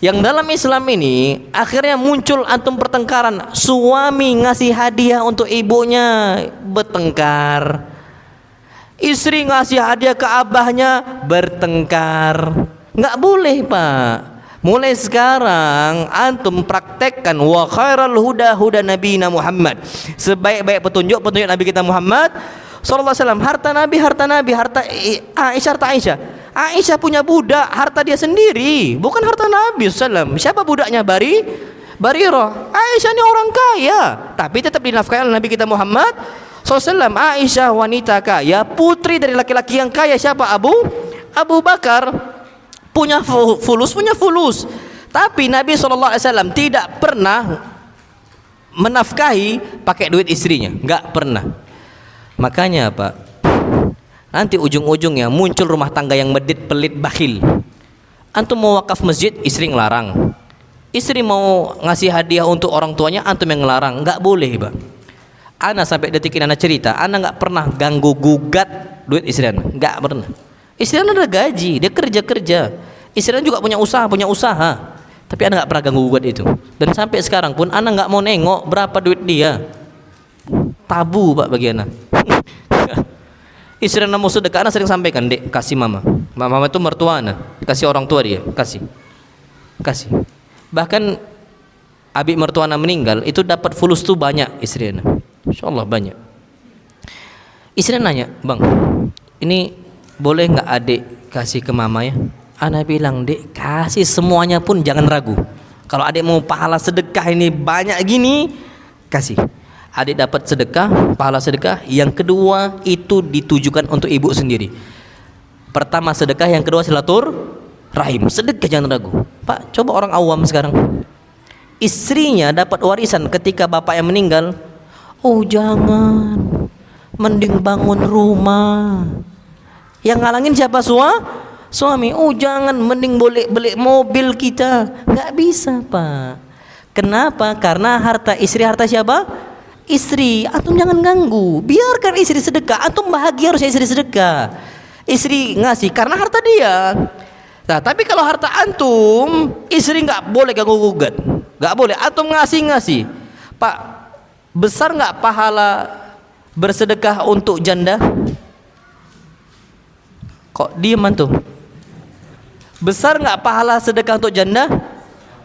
Yang dalam Islam ini akhirnya muncul antum pertengkaran. Suami ngasih hadiah untuk ibunya, bertengkar. Istri ngasih hadiah ke abahnya, bertengkar. Nggak boleh, Pak. Mulai sekarang antum praktekkan wa khairal huda huda nabiyina Muhammad. Sebaik-baik petunjuk Nabi kita Muhammad sallallahu alaihi wasallam. Harta Nabi, harta Aisyah. Aisyah punya budak, harta dia sendiri, bukan harta Nabi SAW. Siapa budaknya? Barirah. Aisyah ini orang kaya, tapi tetap dinafkahi oleh Nabi kita Muhammad SAW. Aisyah wanita kaya, putri dari laki-laki yang kaya. Siapa? Abu Bakar. Punya fulus. Tapi Nabi SAW tidak pernah menafkahi pakai duit istrinya, nggak pernah. Makanya Pak, nanti ujung-ujungnya muncul rumah tangga yang medit, pelit, bakhil. Antum mau wakaf masjid, istri ngelarang. Istri mau ngasih hadiah untuk orang tuanya, antum yang ngelarang. Nggak boleh Pak. Ana sampai detik ini ana cerita, ana nggak pernah ganggu gugat duit istri ana, nggak pernah. Istri ana ada gaji, dia kerja. Istri ana juga punya usaha. Tapi ana nggak pernah ganggu gugat itu. Dan sampai sekarang pun ana nggak mau nengok berapa duit dia. Tabu Pak bagi ana. Istri ana mau sedekah, ana sering sampaikan, "Dek, kasih mama." Mama itu mertua ana, kasih orang tua dia, kasih. Bahkan abi mertua ana meninggal, itu dapat fulus tuh banyak istri ana. Insyaallah banyak. Istri nanya, "Bang, ini boleh nggak adik kasih ke mama ya?" Ana bilang, "Dek, kasih semuanya pun jangan ragu. Kalau adik mau pahala sedekah ini banyak gini, kasih." Adik dapat sedekah, pahala sedekah. Yang kedua itu ditujukan untuk ibu sendiri. Pertama sedekah, yang kedua silaturahim. Sedekah jangan ragu. Pak, coba orang awam sekarang. Istrinya dapat warisan ketika bapaknya meninggal. Oh jangan, mending bangun rumah. Yang ngalangin siapa? Suami. Oh jangan, mending boleh beli mobil kita. Nggak bisa Pak. Kenapa? Karena harta istri, harta siapa? Istri. Antum jangan ganggu. Biarkan istri sedekah. Antum bahagia harusnya istri sedekah. Istri ngasih karena harta dia. Nah, tapi kalau harta antum, istri nggak boleh ganggu gugat. Nggak boleh. Antum ngasih. Pak, besar nggak pahala bersedekah untuk janda? Kok diem antum? Besar nggak pahala sedekah untuk janda?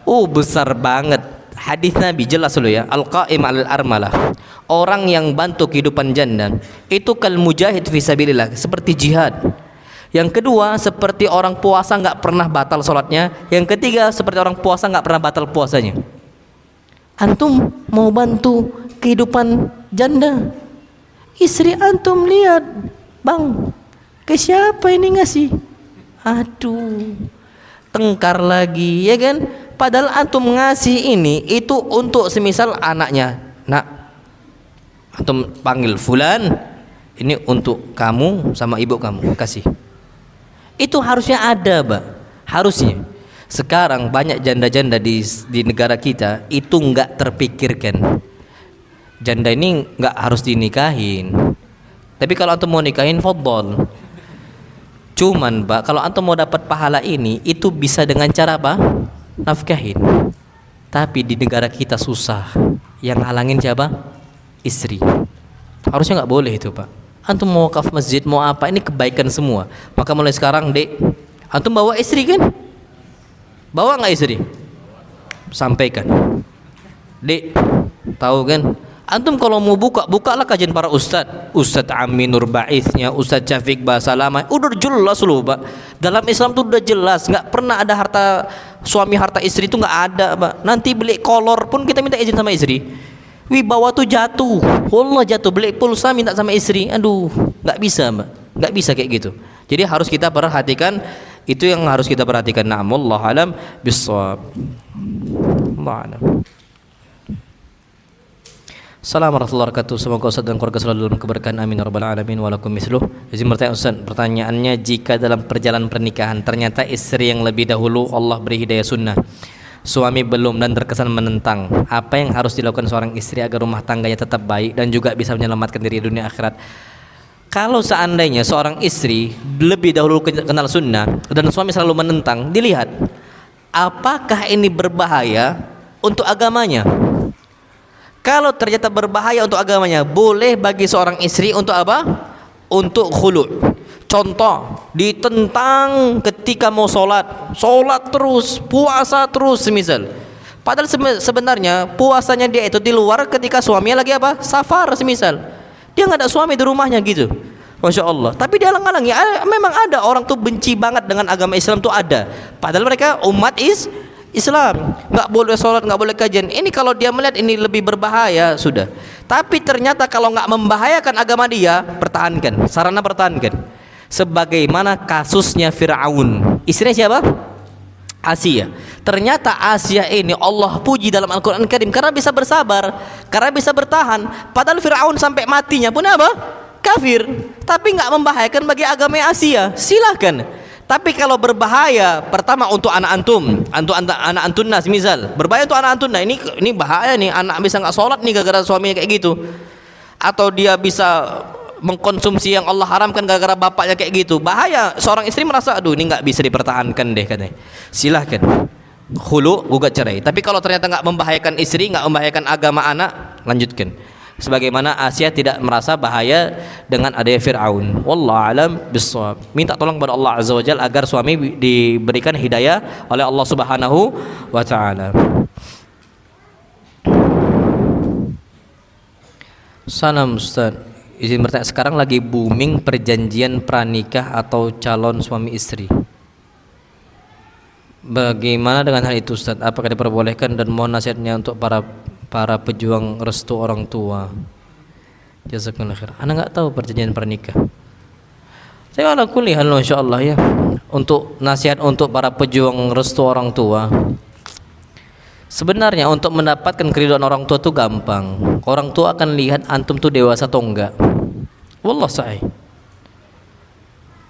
Oh besar banget. Hadis Nabi jelas dulu ya. Al-qa'im al-armalah. Orang yang bantu kehidupan janda itu kal mujahid fisabilillah, seperti jihad. Yang kedua seperti orang puasa nggak pernah batal sholatnya. Yang ketiga seperti orang puasa nggak pernah batal puasanya. Antum mau bantu kehidupan janda, istri antum lihat, "Bang, ke siapa ini ngasih?" Aduh, tengkar lagi ya kan. Padahal antum ngasih ini itu untuk semisal anaknya. Nak, antum panggil fulan, ini untuk kamu sama ibu kamu, kasih. Itu harusnya ada Pak, harusnya. Sekarang banyak janda-janda di negara kita itu nggak terpikirkan. Janda ini nggak harus dinikahin. Tapi kalau antum mau nikahin, fadhol. Cuman Pak, kalau antum mau dapat pahala ini, itu bisa dengan cara apa? Nafkahin. Tapi di negara kita susah. Yang halangin siapa? Istri. Harusnya nggak boleh itu Pak. Antum mau wakaf masjid, mau apa, ini kebaikan semua. Maka mulai sekarang, Dek, antum bawa istri kan? Bawa nggak istri? Sampaikan, Dek, tahu kan? Antum kalau mau bukalah kajian para Ustadz Amin Nurbaithnya, Ustadz Syafiq bahasa lama. Udah jelas loh Pak. Dalam Islam tuh udah jelas, nggak pernah ada harta suami harta istri itu nggak ada Pak. Nanti beli kolor pun kita minta izin sama istri. Wibawa tuh jatuh, Allah jatuh. Beli pulsa minta sama istri, aduh, nggak bisa Mbak, nggak bisa kayak gitu. Jadi harus kita perhatikan. Itu yang harus kita perhatikan. Na'am, wallahu alam bissawab. Allahu alam. Assalamualaikum warahmatullahi wabarakatuh. Semoga Ustaz dan keluarga selalu dalam keberkahan. Amin ya rabbal alamin. Walakum misluh. Izin bertanya Ustaz, pertanyaannya, jika dalam perjalanan pernikahan ternyata istri yang lebih dahulu Allah beri hidayah sunnah, suami belum dan terkesan menentang, apa yang harus dilakukan seorang istri agar rumah tangganya tetap baik dan juga bisa menyelamatkan diri dunia akhirat? Kalau seandainya seorang istri lebih dahulu kenal sunnah dan suami selalu menentang, dilihat apakah ini berbahaya untuk agamanya. Kalau ternyata berbahaya untuk agamanya, boleh bagi seorang istri untuk apa? Untuk khulu'. Contoh, ditentang ketika mau sholat terus, puasa terus semisal. Padahal sebenarnya puasanya dia itu di luar ketika suaminya lagi apa? Safar semisal. Dia nggak ada suami di rumahnya gitu, Masya Allah. Tapi dia halang-halangi. Memang ada orang tuh benci banget dengan agama Islam tuh ada. Padahal mereka umat Islam, nggak boleh sholat, nggak boleh kajian. Ini kalau dia melihat ini lebih berbahaya sudah. Tapi ternyata kalau nggak membahayakan agama dia, pertahankan. Sarana pertahankan. Sebagaimana kasusnya Fir'aun. Istrinya siapa? Asia. Ternyata Asia ini Allah puji dalam Al-Quran Karim karena bisa bersabar, karena bisa bertahan. Padahal Fir'aun sampai matinya pun apa? Kafir. Tapi nggak membahayakan bagi agama Asia. Silahkan. Tapi kalau berbahaya, pertama untuk anak antum, anak antunnas misal, berbahaya untuk anak antunnas. Ini bahaya nih, anak bisa nggak sholat nih gara-gara suaminya kayak gitu. Atau dia bisa mengkonsumsi yang Allah haramkan gara-gara bapaknya kayak gitu. Bahaya. Seorang istri merasa aduh ini nggak bisa dipertahankan deh katanya. Silahkan khulu, gugat cerai. Tapi kalau ternyata nggak membahayakan istri, nggak membahayakan agama anak, lanjutkan. Sebagaimana Asia tidak merasa bahaya dengan adanya Fir'aun. Wallahu alam bissawab. Minta tolong kepada Allah Azza wa Jalla agar suami diberikan hidayah oleh Allah Subhanahu wa taala. Salam Ustaz. Izin bertanya, sekarang lagi booming perjanjian pranikah atau calon suami istri. Bagaimana dengan hal itu Ustaz? Apakah diperbolehkan dan mohon nasihatnya untuk para pejuang restu orang tua. Jazakallahu khair. Ana enggak tahu perjanjian pernikah. Saya ala kulli hal insyaallah ya. Untuk nasihat untuk para pejuang restu orang tua. Sebenarnya untuk mendapatkan keridhaan orang tua itu gampang. Orang tua akan lihat antum tuh dewasa atau enggak. Wallah sahih.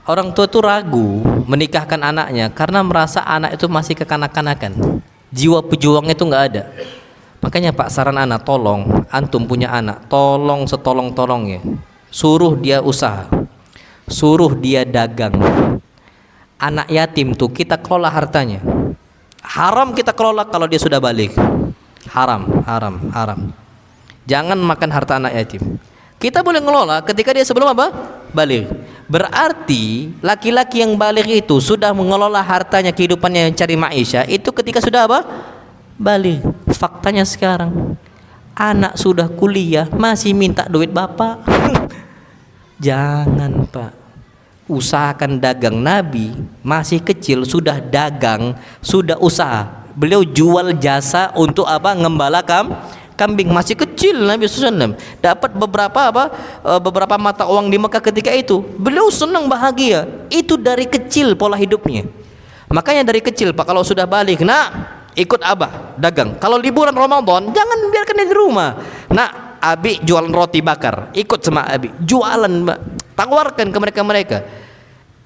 Orang tua itu ragu menikahkan anaknya karena merasa anak itu masih kekanak-kanakan. Jiwa pejuangnya itu enggak ada. Makanya Pak, saran anak, tolong antum punya anak, tolong setolong-tolongnya suruh dia usaha, suruh dia dagang. Anak yatim tuh kita kelola hartanya. Haram kita kelola kalau dia sudah balik. Haram. Jangan makan harta anak yatim. Kita boleh ngelola ketika dia sebelum apa? Balik. Berarti laki-laki yang balik itu sudah mengelola hartanya, kehidupannya yang cari maisha itu ketika sudah apa? Balik. Faktanya sekarang anak sudah kuliah masih minta duit bapak. Jangan Pak. Usahakan dagang. Nabi masih kecil sudah dagang, sudah usaha. Beliau jual jasa untuk apa? Ngembala kambing. Masih kecil Nabi SAW dapat beberapa mata uang di Mekah ketika itu. Beliau senang, bahagia. Itu dari kecil pola hidupnya. Makanya dari kecil Pak, kalau sudah balik, ikut abah dagang. Kalau liburan Ramadan jangan biarkan dia di rumah. Abi jualan roti bakar, ikut sama abi jualan, tawarkan ke mereka.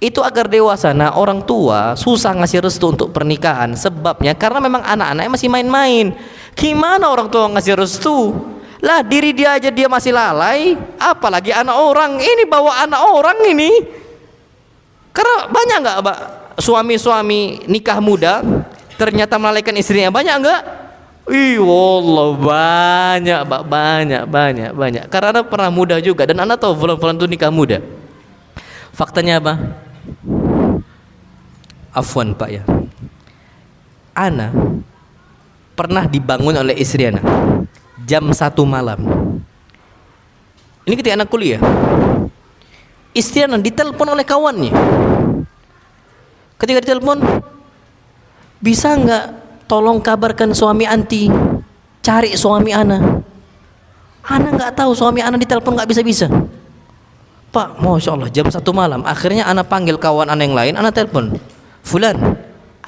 Itu agar dewasa. Orang tua susah ngasih restu untuk pernikahan sebabnya karena memang anak-anaknya masih main-main. Gimana orang tua ngasih restu? Lah diri dia aja dia masih lalai, apalagi anak orang. Ini bawa anak orang ini. Karena banyak nggak Pak suami-suami nikah muda ternyata melalaikan istrinya, banyak enggak? Allah banyak Pak, banyak. Karena Anda pernah muda juga dan Anda tahu fulan-fulan itu nikah muda. Faktanya apa? Afwan Pak ya. Ana pernah dibangun oleh istri Ana jam 1 malam. Ini ketika anak kuliah. Istri Ana ditelepon oleh kawannya. Ketika ditelepon, bisa nggak tolong kabarkan suami anti, cari suami ana nggak tahu suami ana ditelepon nggak bisa Pak. Masya Allah jam 1 malam. Akhirnya ana panggil kawan ana yang lain, ana telepon, Fulan,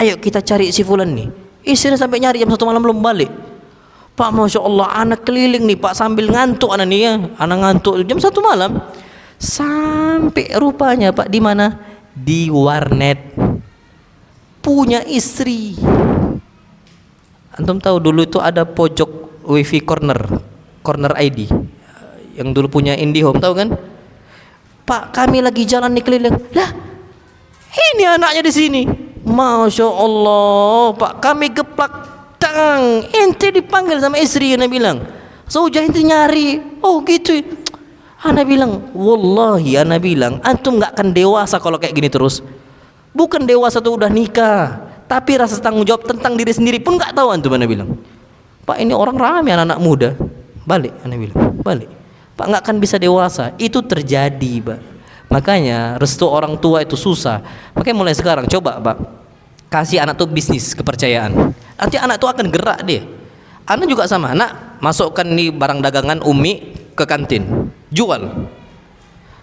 ayo kita cari si Fulan nih. Istrinya sampai nyari jam 1 malam belum balik Pak. Masya Allah ana keliling nih Pak sambil ngantuk ana nih ya. Ana ngantuk jam 1 malam sampai rupanya Pak di mana? Di warnet. Punya istri. Antum tahu dulu itu ada pojok wifi corner ID yang dulu punya IndiHome, tahu kan? Pak, kami lagi jalan nih keliling. Lah, ini anaknya di sini. Masya Allah, Pak, kami geplak tang. Ente dipanggil sama istri, Ana bilang. Zaujah ente nyari. Oh gitu. Ana bilang, wallahi Ana bilang, antum nggak akan dewasa kalau kayak gini terus. Bukan dewasa tuh udah nikah, tapi rasa tanggung jawab tentang diri sendiri pun nggak tahu antum. Ana bilang, Pak ini orang ramai anak-anak muda. Balik, Ana bilang, balik. Pak nggak akan bisa dewasa. Itu terjadi Pak. Makanya restu orang tua itu susah. Makanya mulai sekarang coba Pak, kasih anak tuh bisnis kepercayaan. Nanti anak tuh akan gerak dia. Anak juga sama, anak masukkan nih barang dagangan Umi ke kantin, jual.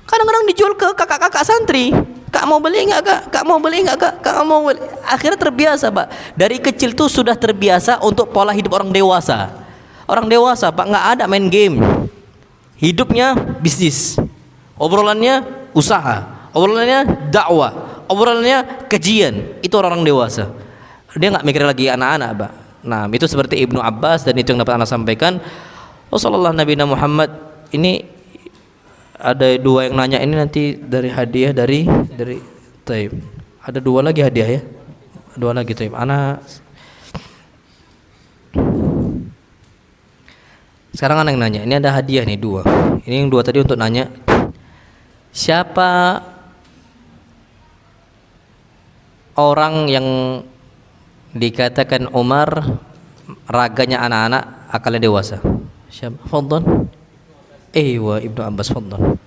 Kadang-kadang dijual ke kakak-kakak santri, ke Kak mau beli enggak Kak? Kak mau beli enggak Kak? Kak mau beli. Akhirnya terbiasa, Pak. Dari kecil tuh sudah terbiasa untuk pola hidup orang dewasa. Orang dewasa, Pak, enggak ada main game. Hidupnya bisnis. Obrolannya usaha. Obrolannya dakwah. Obrolannya kajian. Itu orang dewasa. Dia enggak mikir lagi anak-anak, Pak. Nah, itu seperti Ibnu Abbas, dan itu yang dapat Anda sampaikan. Sallallahu Nabi Muhammad. Ini ada dua yang nanya ini nanti dari hadiah dari Taib. Ada dua lagi hadiah ya. Dua lagi Taib. Sekarang anak yang nanya. Ini ada hadiah nih dua. Ini yang dua tadi untuk nanya. Siapa orang yang dikatakan Umar raganya anak-anak, akalnya dewasa? Siapa? Fadhon. Wa Ibnu Abbas, fadhon.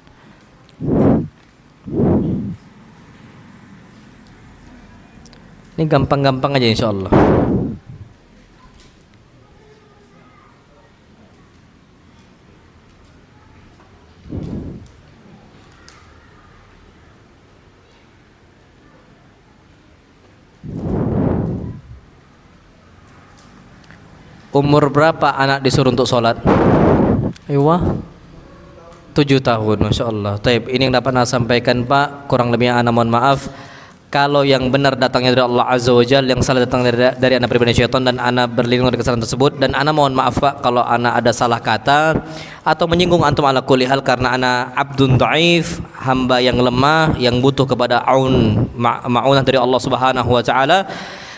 Ini gampang-gampang aja insyaallah. Umur berapa anak disuruh untuk sholat? Aywa 7 tahun, Masya Allah. Taib, ini yang dapat saya sampaikan Pak. Kurang lebihnya ana mohon maaf. Kalau yang benar datangnya dari Allah Azza wa Jalla, yang salah datang dari anak pribadi syaitan, dan ana berlindung dari kesalahan tersebut. Dan ana mohon maaf Pak kalau ana ada salah kata atau menyinggung antum ala kulli hal, karena ana abdun dhaif, hamba yang lemah, yang butuh kepada ma'unah dari Allah Subhanahu wa taala.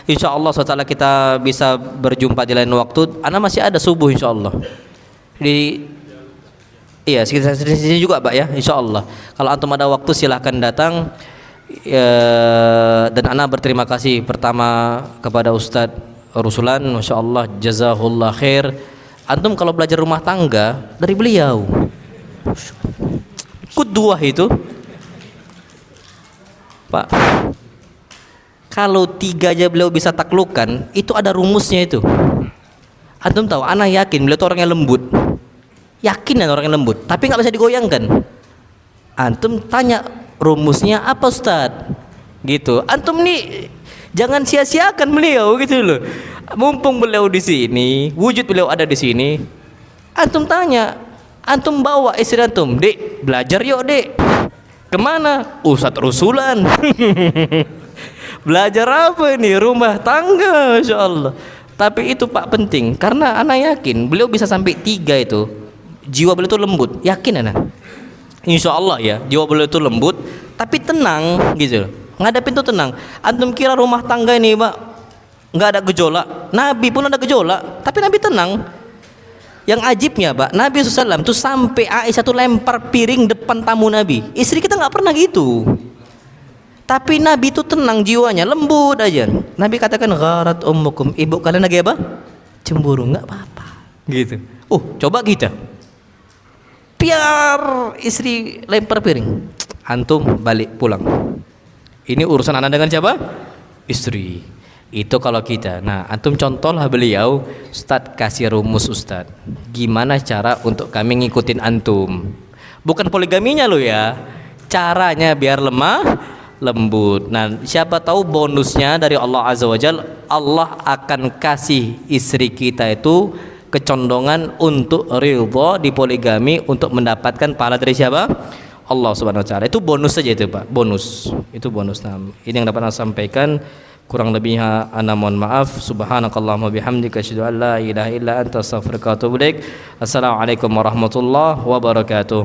InsyaAllah SWT kita bisa berjumpa di lain waktu. Ana masih ada subuh insyaallah. Iya, sekitar sini juga Pak ya, insyaallah. Kalau antum ada waktu silahkan datang. Dan ana berterima kasih pertama kepada Ustadz Rusulan, Masya Allah, jazahullah khair. Antum kalau belajar rumah tangga dari beliau, qudwah itu Pak. Kalau 3 aja beliau bisa taklukan, itu ada rumusnya itu. Antum tahu, ana yakin beliau itu orangnya lembut. Yakin kan orangnya lembut, tapi nggak bisa digoyangkan. Antum tanya rumusnya apa Ustaz? Gitu. Antum nih jangan sia-siakan beliau gitu loh. Mumpung beliau di sini, wujud beliau ada di sini. Antum tanya, antum bawa istri antum, "Dek, belajar yuk, Dek." Kemana? Ustadz Rusulan. Belajar apa ini? Rumah tangga, Masya Allah. Tapi itu Pak penting, karena anak yakin beliau bisa sampai 3 itu. Jiwa beliau itu lembut, yakin anak. Insya Allah ya, jiwa beliau itu lembut, tapi tenang gitu. Ngadepin itu tenang. Antum kira rumah tangga ini Pak nggak ada gejolak? Nabi pun ada gejolak, tapi Nabi tenang. Yang ajibnya Pak, Nabi SAW tuh sampai Aisyah tuh lempar piring depan tamu Nabi. Istri kita nggak pernah gitu. Tapi Nabi itu tenang jiwanya, lembut aja. Nabi katakan gharat ummukum, ibu kalian lagi apa? Cemburu, nggak apa-apa. Gitu. Coba kita. Biar istri lempar piring, antum balik pulang. Ini urusan anak dengan siapa? Istri. Itu kalau kita. Nah, antum contohlah beliau, Ustadz kasih rumus Ustadz. Gimana cara untuk kami ngikutin antum? Bukan poligaminya lo ya. Caranya biar lembut. Nah, siapa tahu bonusnya dari Allah Azza wa Jalla, Allah akan kasih istri kita itu kecondongan untuk ridha di poligami, untuk mendapatkan pahala dari siapa? Allah Subhanahu wa taala. Itu bonus saja itu, Pak. Bonus. Itu bonus. Nah, ini yang dapat saya sampaikan. Kurang lebihnya ana mohon maaf. Subhanakallahumma bihamdika asyhadu an la ilaha illa anta astaghfiruka wa atubu ilaik. Assalamualaikum warahmatullahi wabarakatuh.